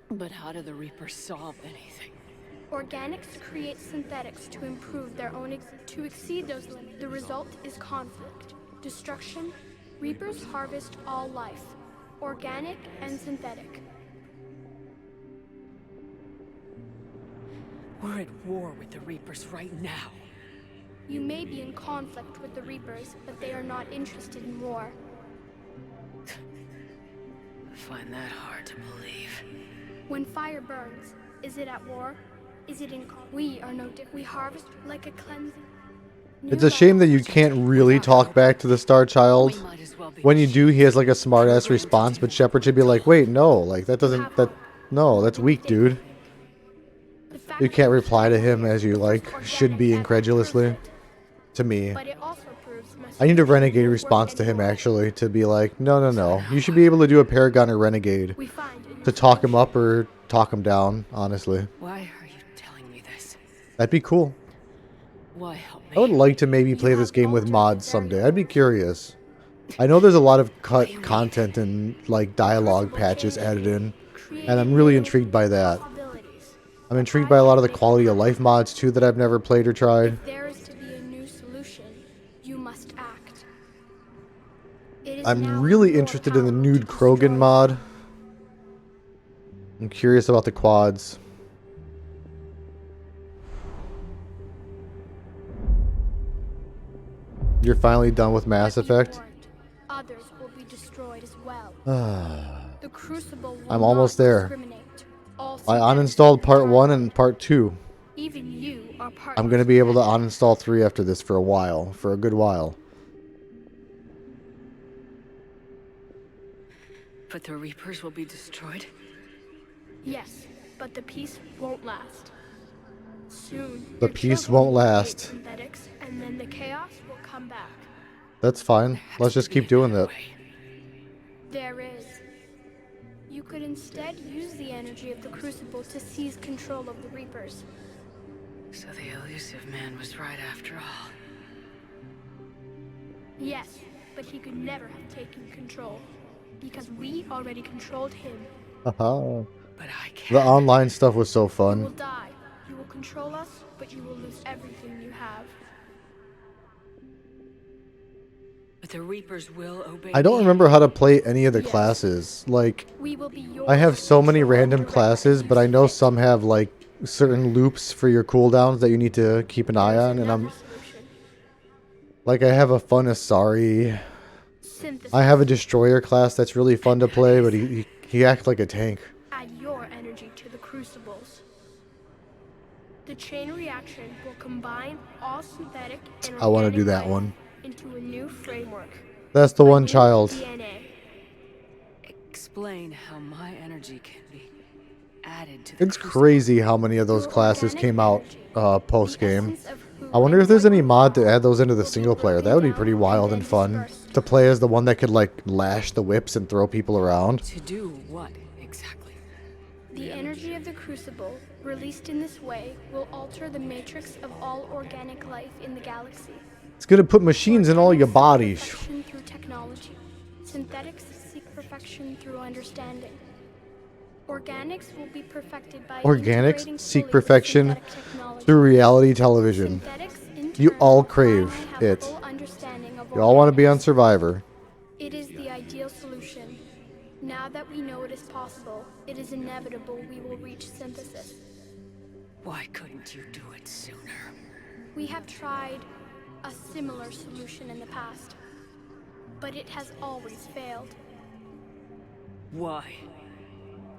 But how do the Reapers solve anything? Organics create synthetics to improve their own to exceed those limits. The result is conflict, destruction. Reapers harvest all life, organic and synthetic. We're at war with the Reapers right now. You may be in conflict with the Reapers, but they are not interested in war. I find that hard to believe. When fire burns, is it at war? Is it in we are no different. We harvest like a cleansing. It's a shame that you can't really talk back to the Star Child. When you do, he has like a smart-ass response, but Shepard should be like, wait, no, like that doesn't, no, that's weak, dude. You can't reply to him as you like, should be incredulously. To me. I need a Renegade response to him, actually, to be like, no. You should be able to do a Paragon or Renegade to talk him up or talk him down, honestly. Why are you telling me this? That'd be cool. Why help me? I would like to maybe play this game with mods someday. I'd be curious. I know there's a lot of cut content and like dialogue patches added in, and I'm really intrigued by that. I'm intrigued by a lot of the quality of life mods too that I've never played or tried. If there is to be a new solution, you must act. I'm really interested in the Nude Krogan mod. I'm curious about the quads. You're finally done with Mass Effect? Others will be destroyed as well. The Crucible will I'm almost there. discriminate. All I uninstalled part 1 and part 2. Even you are part I'm going to be able to uninstall 3 after this for a while. For a good while. But the Reapers will be destroyed? Yes, but the peace won't last. Soon, The your peace children won't will create last. synthetics, and then the chaos will come back. That's fine. Let's just keep doing that. There is. You could instead use the energy of the Crucible to seize control of the Reapers. So the elusive man was right after all. Yes, but he could never have taken control. Because we already controlled him. Haha. But I can't. The online stuff was so You will fun. die. You will control us, but you will lose everything you have. But the Reapers will obey. I don't remember how to play any of the classes. Like, We will be yours I have so many control random direct classes, but I know some have like certain loops for your cooldowns that you need to keep an eye on, and I'm like, I have a fun Asari. I have a destroyer class that's really fun to play, but he acts like a tank. Add your energy to the crucibles. The chain reaction will combine all synthetic and I want to do organic that life one. into a new framework. That's the one child. DNA. Explain how my energy can be added to the It's crazy how many of those classes came out post game. I wonder if there's any mod to add those into the single player. That would be pretty wild and fun to play as the one that could like lash the whips and throw people around. To do what exactly? The energy of the crucible, released in this way, will alter the matrix of all organic life in the galaxy. It's gonna put machines in all your bodies. Perfection through technology. Synthetics seek perfection through understanding. Organics will be perfected by integrating Organics seek fully with perfection synthetic technology. through reality television. Synthetics, in You turn, all crave finally have it. full understanding of You all want to be organics. on Survivor. It is the ideal solution. Now that we know it is possible, it is inevitable we will reach synthesis. Why couldn't you do it sooner? We have tried a similar solution in the past, but it has always failed. Why?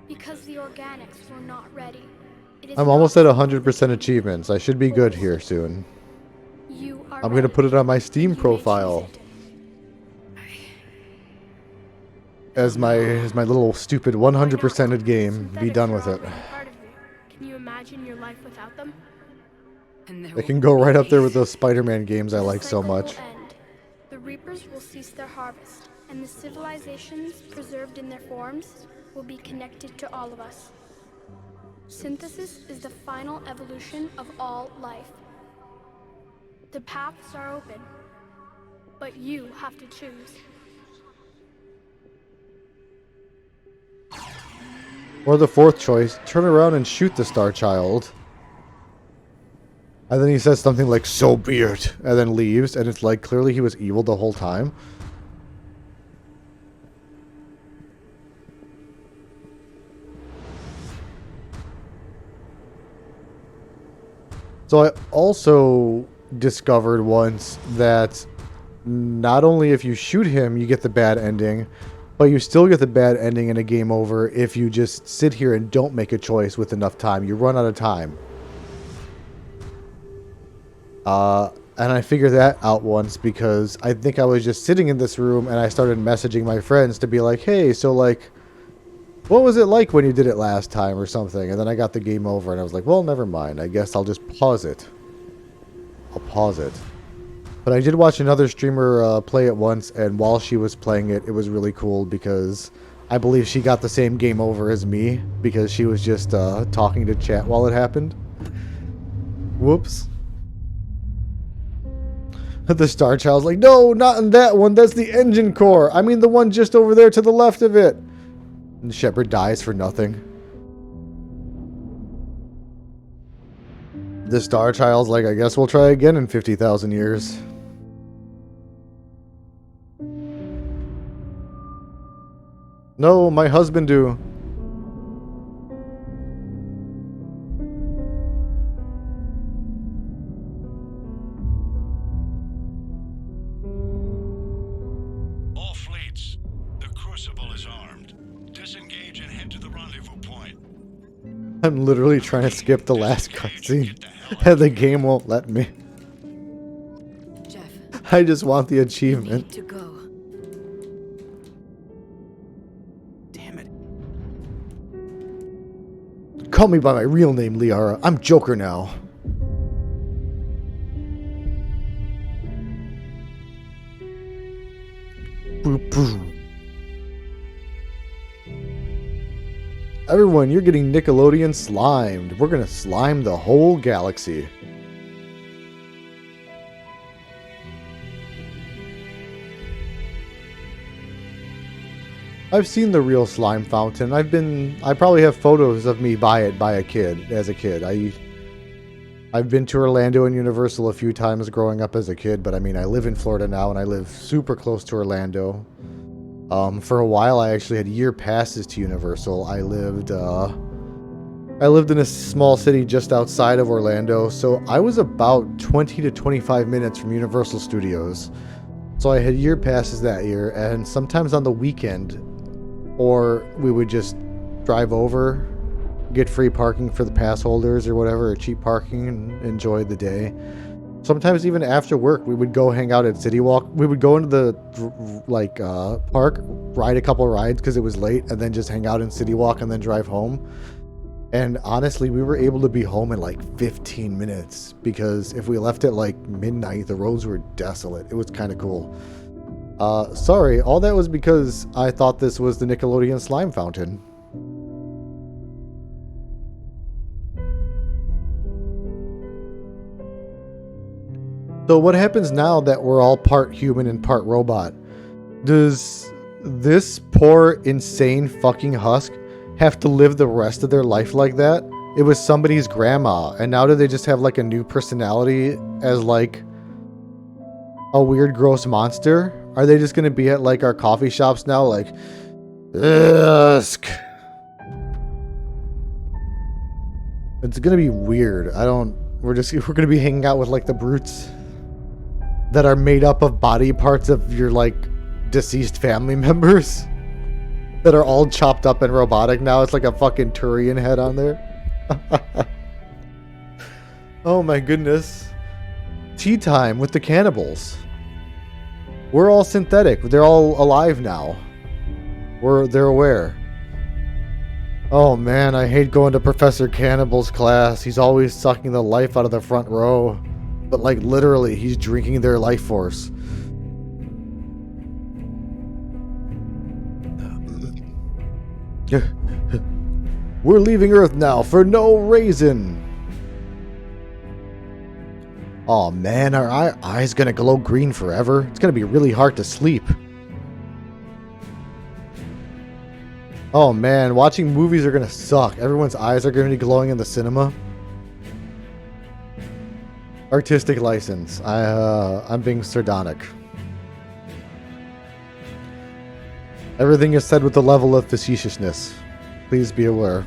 Because the organics were not ready. It is I'm not almost at 100% achievements. I should be good here soon. You are I'm gonna ready. put it on my Steam profile as my little stupid 100%ed game. Be done with it. Part of you. Can you imagine your life without them? It can go right up there with those Spider-Man games I like so Cycle will much. end. The Reapers will cease their harvest, and the civilizations preserved in their forms will be connected to all of us. Synthesis is the final evolution of all life. The paths are open, but you have to choose. Or the fourth choice, turn around and shoot the Star Child. And then he says something like, "So be it," and then leaves, and it's like, clearly he was evil the whole time. So I also discovered once that not only if you shoot him, you get the bad ending, but you still get the bad ending in a game over if you just sit here and don't make a choice with enough time. You run out of time. And I figured that out once because I think I was just sitting in this room and I started messaging my friends to be like, hey, so like, what was it like when you did it last time or something? And then I got the game over and I was like, well, never mind. I guess I'll just pause it. I'll pause it. But I did watch another streamer play it once, and while she was playing it, it was really cool because I believe she got the same game over as me because she was just talking to chat while it happened. Whoops. The Star Child's like, no, not in that one. That's the engine core. I mean the one just over there to the left of it. And Shepard dies for nothing. The Star Child's like, I guess we'll try again in 50,000 years. No, my husband do. All fleets, the Crucible is armed. Disengage and head to the rendezvous point. I'm literally trying to skip the last cutscene, and the game won't let me. Jeff, I just want the achievement. to go. Damn it. Call me by my real name, Liara. I'm Joker now. Boop, boop. Everyone, you're getting Nickelodeon slimed. We're gonna slime the whole galaxy. I've seen the real slime fountain. I probably have photos of me as a kid. I've been to Orlando and Universal a few times growing up as a kid, but I mean, I live in Florida now and I live super close to Orlando. For a while, I actually had year passes to Universal. I lived in a small city just outside of Orlando, so I was about 20 to 25 minutes from Universal Studios. So I had year passes that year, and sometimes on the weekend, or we would just drive over, get free parking for the pass holders or whatever, or cheap parking, and enjoy the day. Sometimes even after work, we would go hang out at City Walk. We would go into the park, ride a couple rides because it was late, and then just hang out in City Walk and then drive home. And honestly, we were able to be home in like 15 minutes because if we left at like midnight, the roads were desolate. It was kind of cool. Sorry, all that was because I thought this was the Nickelodeon slime fountain. So what happens now that we're all part human and part robot? Does this poor, insane fucking husk have to live the rest of their life like that? It was somebody's grandma, and now do they just have like a new personality as like a weird, gross monster? Are they just gonna be at like our coffee shops now, like, husk? It's gonna be weird. We're gonna be hanging out with like the brutes that are made up of body parts of your like deceased family members that are all chopped up and robotic now. It's like a fucking Turian head on there. Oh my goodness. Tea time with the cannibals. We're all synthetic. They're all alive now. They're aware. Oh man, I hate going to Professor Cannibal's class. He's always sucking the life out of the front row. But like literally, he's drinking their life force. We're leaving Earth now for no reason. Oh man, are our eyes gonna glow green forever? It's gonna be really hard to sleep. Oh man, watching movies are gonna suck. Everyone's eyes are gonna be glowing in the cinema. Artistic license. I'm being sardonic. Everything is said with a level of facetiousness. Please be aware.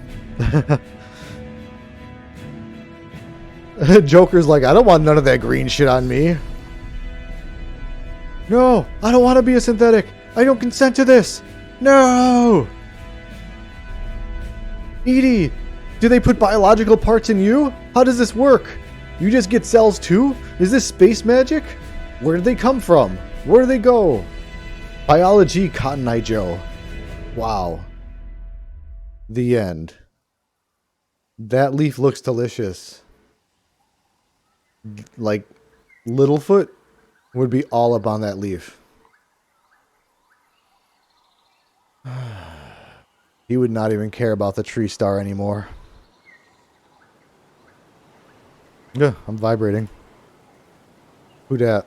Joker's like, I don't want none of that green shit on me. No, I don't want to be a synthetic. I don't consent to this. No! Edie, do they put biological parts in you? How does this work? You just get cells too? Is this space magic? Where did they come from? Where do they go? Biology, Cotton Eye Joe. Wow. The end. That leaf looks delicious. Like, Littlefoot would be all up on that leaf. He would not even care about the tree star anymore. Yeah, I'm vibrating. Who dat?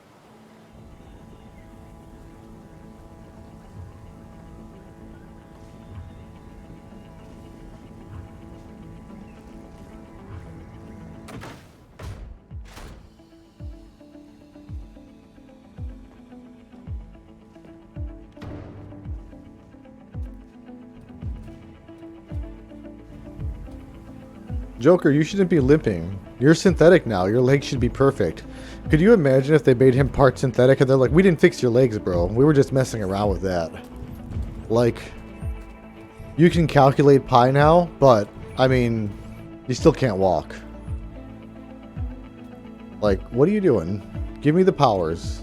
Joker, you shouldn't be limping. You're synthetic now. Your legs should be perfect. Could you imagine if they made him part synthetic and they're like, we didn't fix your legs, bro. We were just messing around with that. Like, you can calculate pi now, but, I mean, you still can't walk. Like, what are you doing? Give me the powers.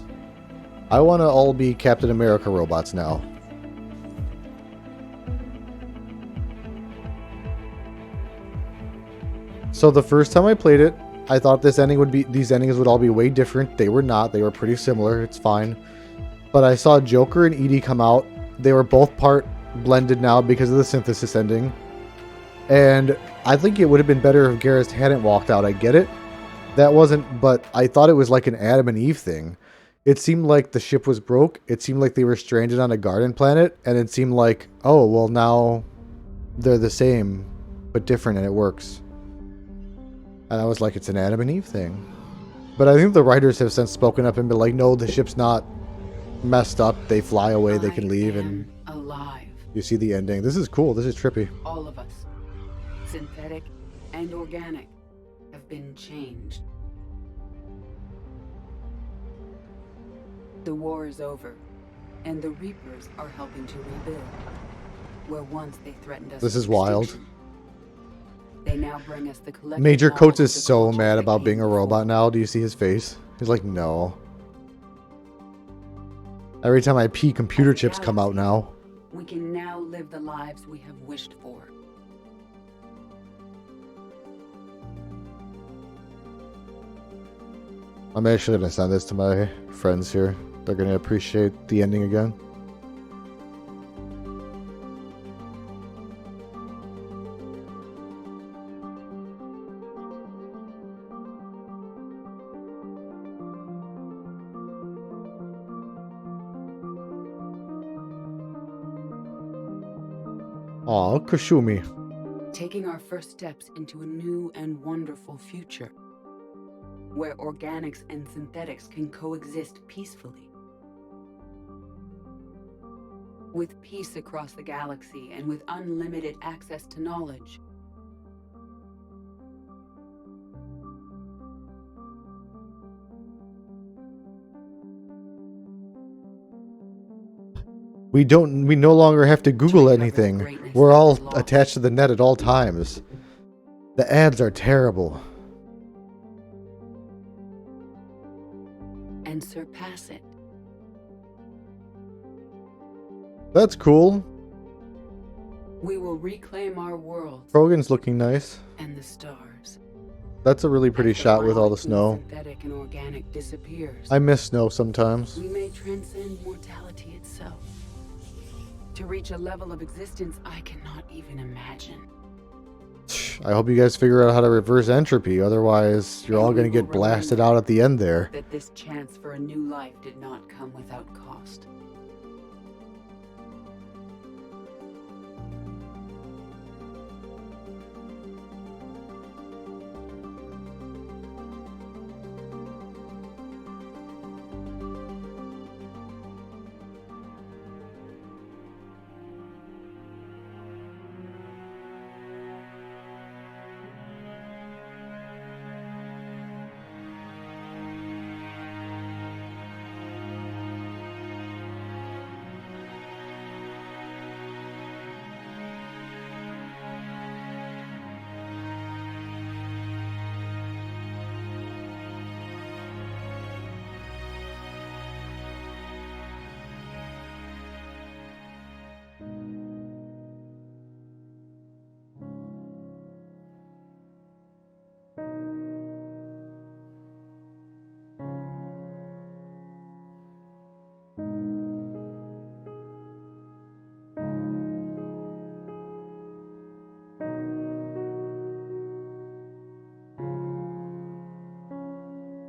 I want to all be Captain America robots now. So the first time I played it, I thought these endings would all be way different. They were not. They were pretty similar. It's fine. But I saw Joker and Edie come out. They were both part blended now because of the synthesis ending. And I think it would have been better if Garrus hadn't walked out. I get it. That wasn't, but I thought it was like an Adam and Eve thing. It seemed like the ship was broke. It seemed like they were stranded on a garden planet. And it seemed like, oh, well, now they're the same, but different, and it works. And I was like, it's an Adam and Eve thing. But I think the writers have since spoken up and been like, no, the ship's not messed up. They fly away, they can leave, and alive. you see the ending. This is cool. This is trippy. All of us, synthetic and organic, have been changed. The war is over, and the Reapers are helping to rebuild. Where once they threatened us. This is with wild. extinction. They now bring us the collective Major knowledge Coates of is the so culture mad that about came being a before. robot now. Do you see his face? He's like, no. Every time I pee, computer chips come out now. We can now live the lives we have wished for. I'm actually going to send this to my friends here. They're going to appreciate the ending again. Aw, Kushumi. Taking our first steps into a new and wonderful future, where organics and synthetics can coexist peacefully. With peace across the galaxy and with unlimited access to knowledge. We no longer have to Google anything. We're all attached to the net at all times. The ads are terrible. And surpass it. That's cool. We will reclaim our world Krogan's looking nice. and the stars. That's a really pretty shot with all the snow. Synthetic and organic disappears. I miss snow sometimes. We may transcend mortality itself. To reach a level of existence I cannot even imagine. I hope you guys figure out how to reverse entropy, otherwise you're all going to get blasted out at the end there. That this chance for a new life did not come without cost.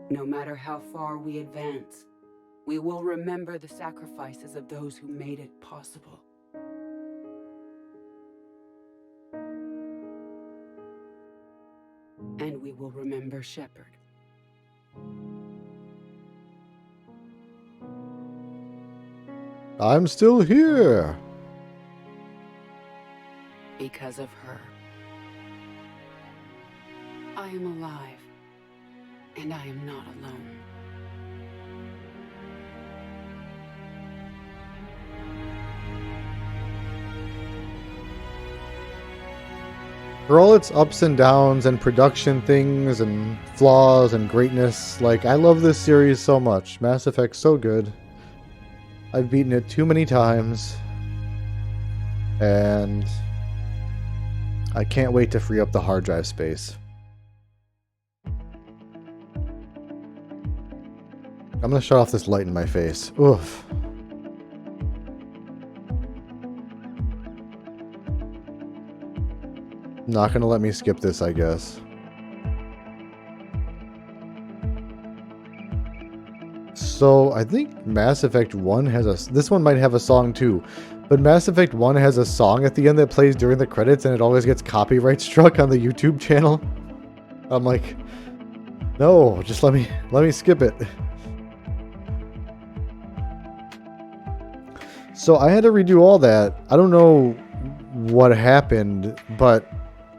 No matter how far we advance, we will remember the sacrifices of those who made it possible. And we will remember Shepard. I'm still here. Because of her. I am alive. And I am not alone. For all its ups and downs and production things and flaws and greatness, like, I love this series so much. Mass Effect's so good. I've beaten it too many times. And I can't wait to free up the hard drive space. I'm gonna shut off this light in my face. Oof. Not gonna let me skip this, I guess. So I think Mass Effect 1 has a... This one might have a song too. But Mass Effect 1 has a song at the end that plays during the credits and it always gets copyright struck on the YouTube channel. I'm like, no, just let me skip it. So I had to redo all that. I don't know what happened, but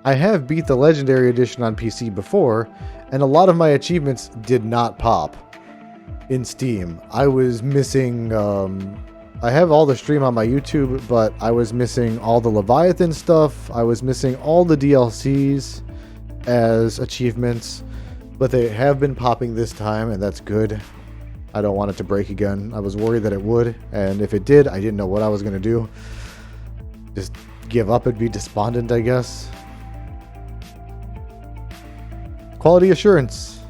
I have beat the Legendary Edition on PC before, and a lot of my achievements did not pop in Steam. I was missing, I have all the stream on my YouTube, but I was missing all the Leviathan stuff. I was missing all the DLCs as achievements, but they have been popping this time, and that's good. I don't want it to break again. I was worried that it would, and if it did, I didn't know what I was going to do. Just give up and be despondent, I guess. Quality assurance.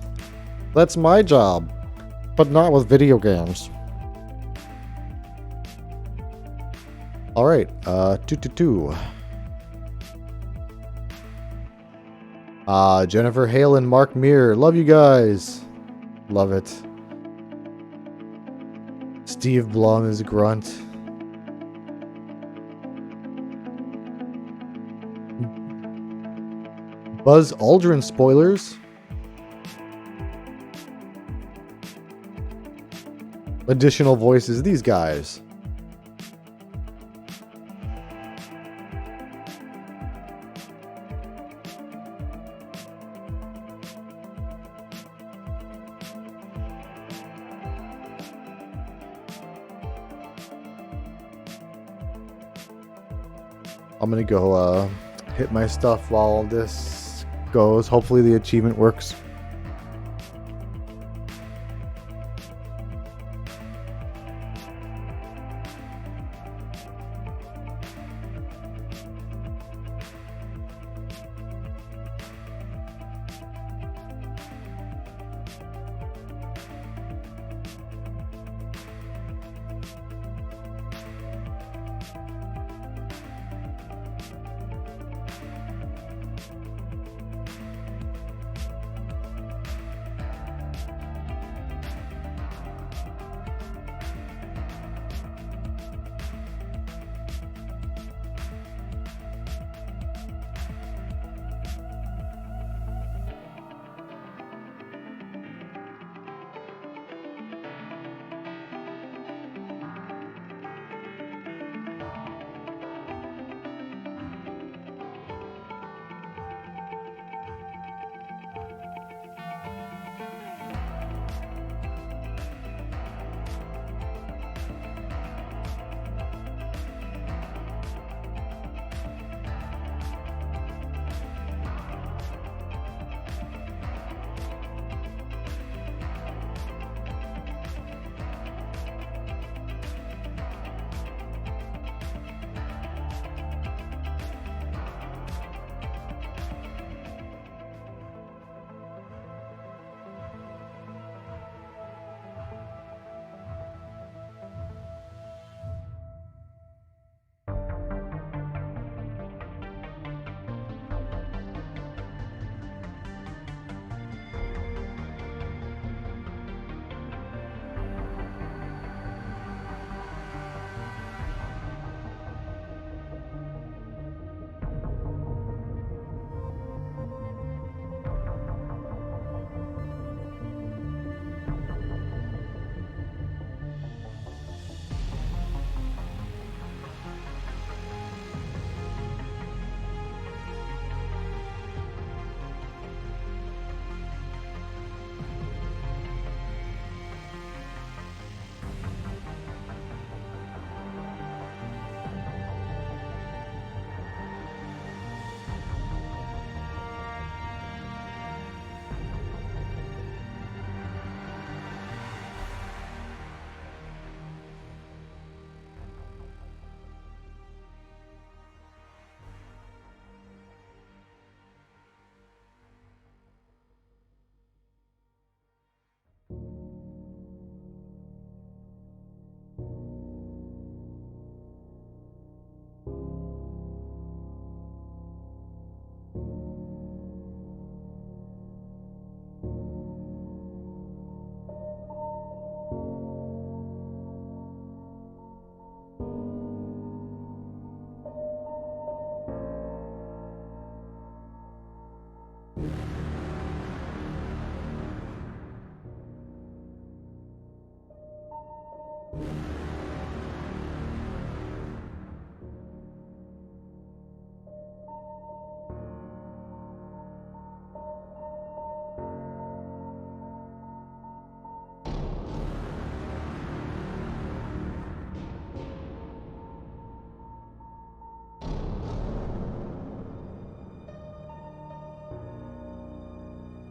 That's my job, but not with video games. Alright, 222. Jennifer Hale and Mark Meir. Love you guys. Love it. Steve Blum is Grunt. Buzz Aldrin spoilers. Additional voices, these guys. I'm gonna go hit my stuff while this goes. Hopefully the achievement works.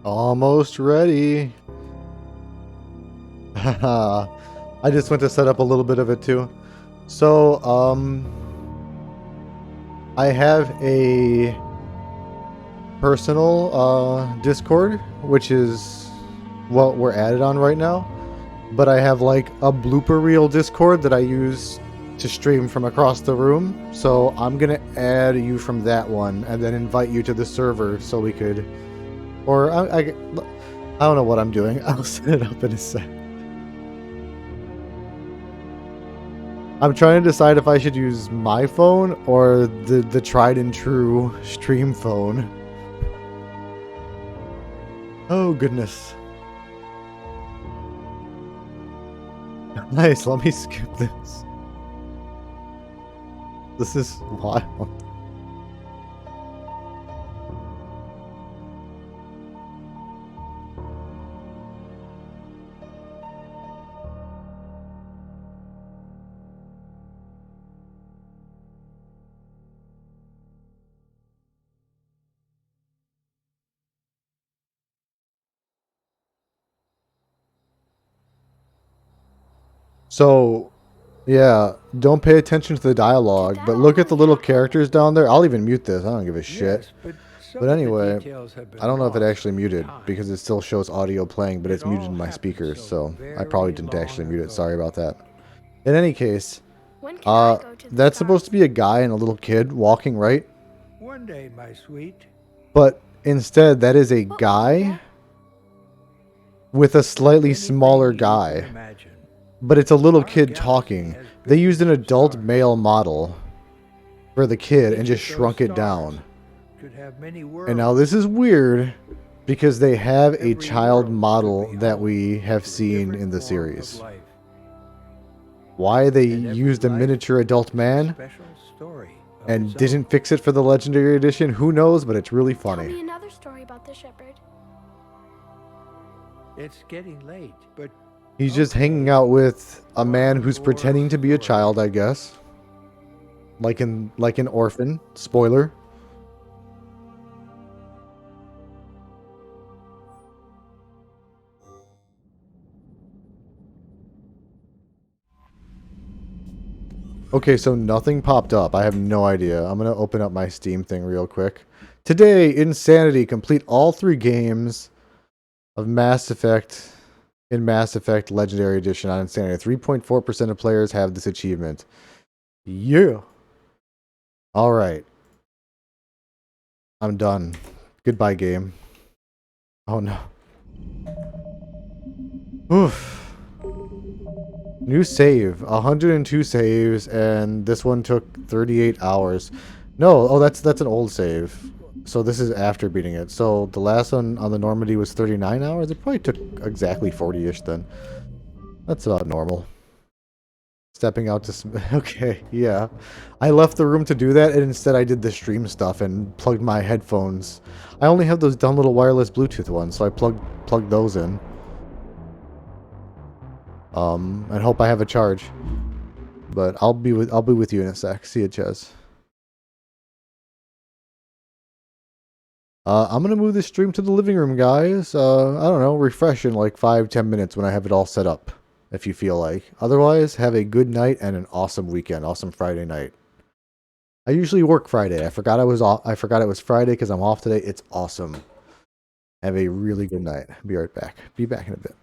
Almost ready. I just went to set up a little bit of it too. So, I have a personal Discord, which is what we're added on right now. But I have like a blooper reel Discord that I use to stream from across the room. So I'm gonna add you from that one and then invite you to the server so we could, or I don't know what I'm doing. I'll set it up in a sec. I'm trying to decide if I should use my phone or the tried and true stream phone. Oh goodness. Nice, let me skip this. This is wild. So, yeah, don't pay attention to the dialogue, but look at the little characters down there. I'll even mute this. I don't give a shit. But anyway, I don't know if it actually muted because it still shows audio playing, but it's muted in my speakers, so I probably didn't actually mute it. Sorry about that. In any case, that's supposed to be a guy and a little kid walking, right? One day, my sweet. But instead, that is a guy with a slightly smaller guy. But it's a little kid talking. They used an adult male model for the kid and just shrunk it down. And now this is weird because they have a child model that we have seen in the series. Why they used a miniature adult man and didn't fix it for the Legendary Edition, who knows, but it's really funny. Tell me another story about the shepherd. It's getting late, but He's just hanging out with a man who's pretending to be a child, I guess. Like an orphan. Spoiler. Okay, so nothing popped up. I have no idea. I'm going to open up my Steam thing real quick. Today, Insanity, complete all 3 games of Mass Effect in Mass Effect Legendary Edition on Insanity. 3.4% of players have this achievement. Yeah. Alright. I'm done. Goodbye, game. Oh no. Oof. New save. 102 saves, and this one took 38 hours. No, oh, that's an old save. So this is after beating it. So the last one on the Normandy was 39 hours. It probably took exactly 40-ish then. That's about normal. Stepping out to... Okay, yeah. I left the room to do that, and instead I did the stream stuff and plugged my headphones. I only have those dumb little wireless Bluetooth ones, so I plugged those in. And hope I have a charge. But I'll be with you in a sec. See you, Ches. I'm going to move this stream to the living room, guys. I don't know, refresh in like 5-10 minutes when I have it all set up, if you feel like. Otherwise, have a good night and an awesome weekend. Awesome Friday night. I usually work Friday. I forgot it was Friday because I'm off today. It's awesome. Have a really good night. Be right back. Be back in a bit.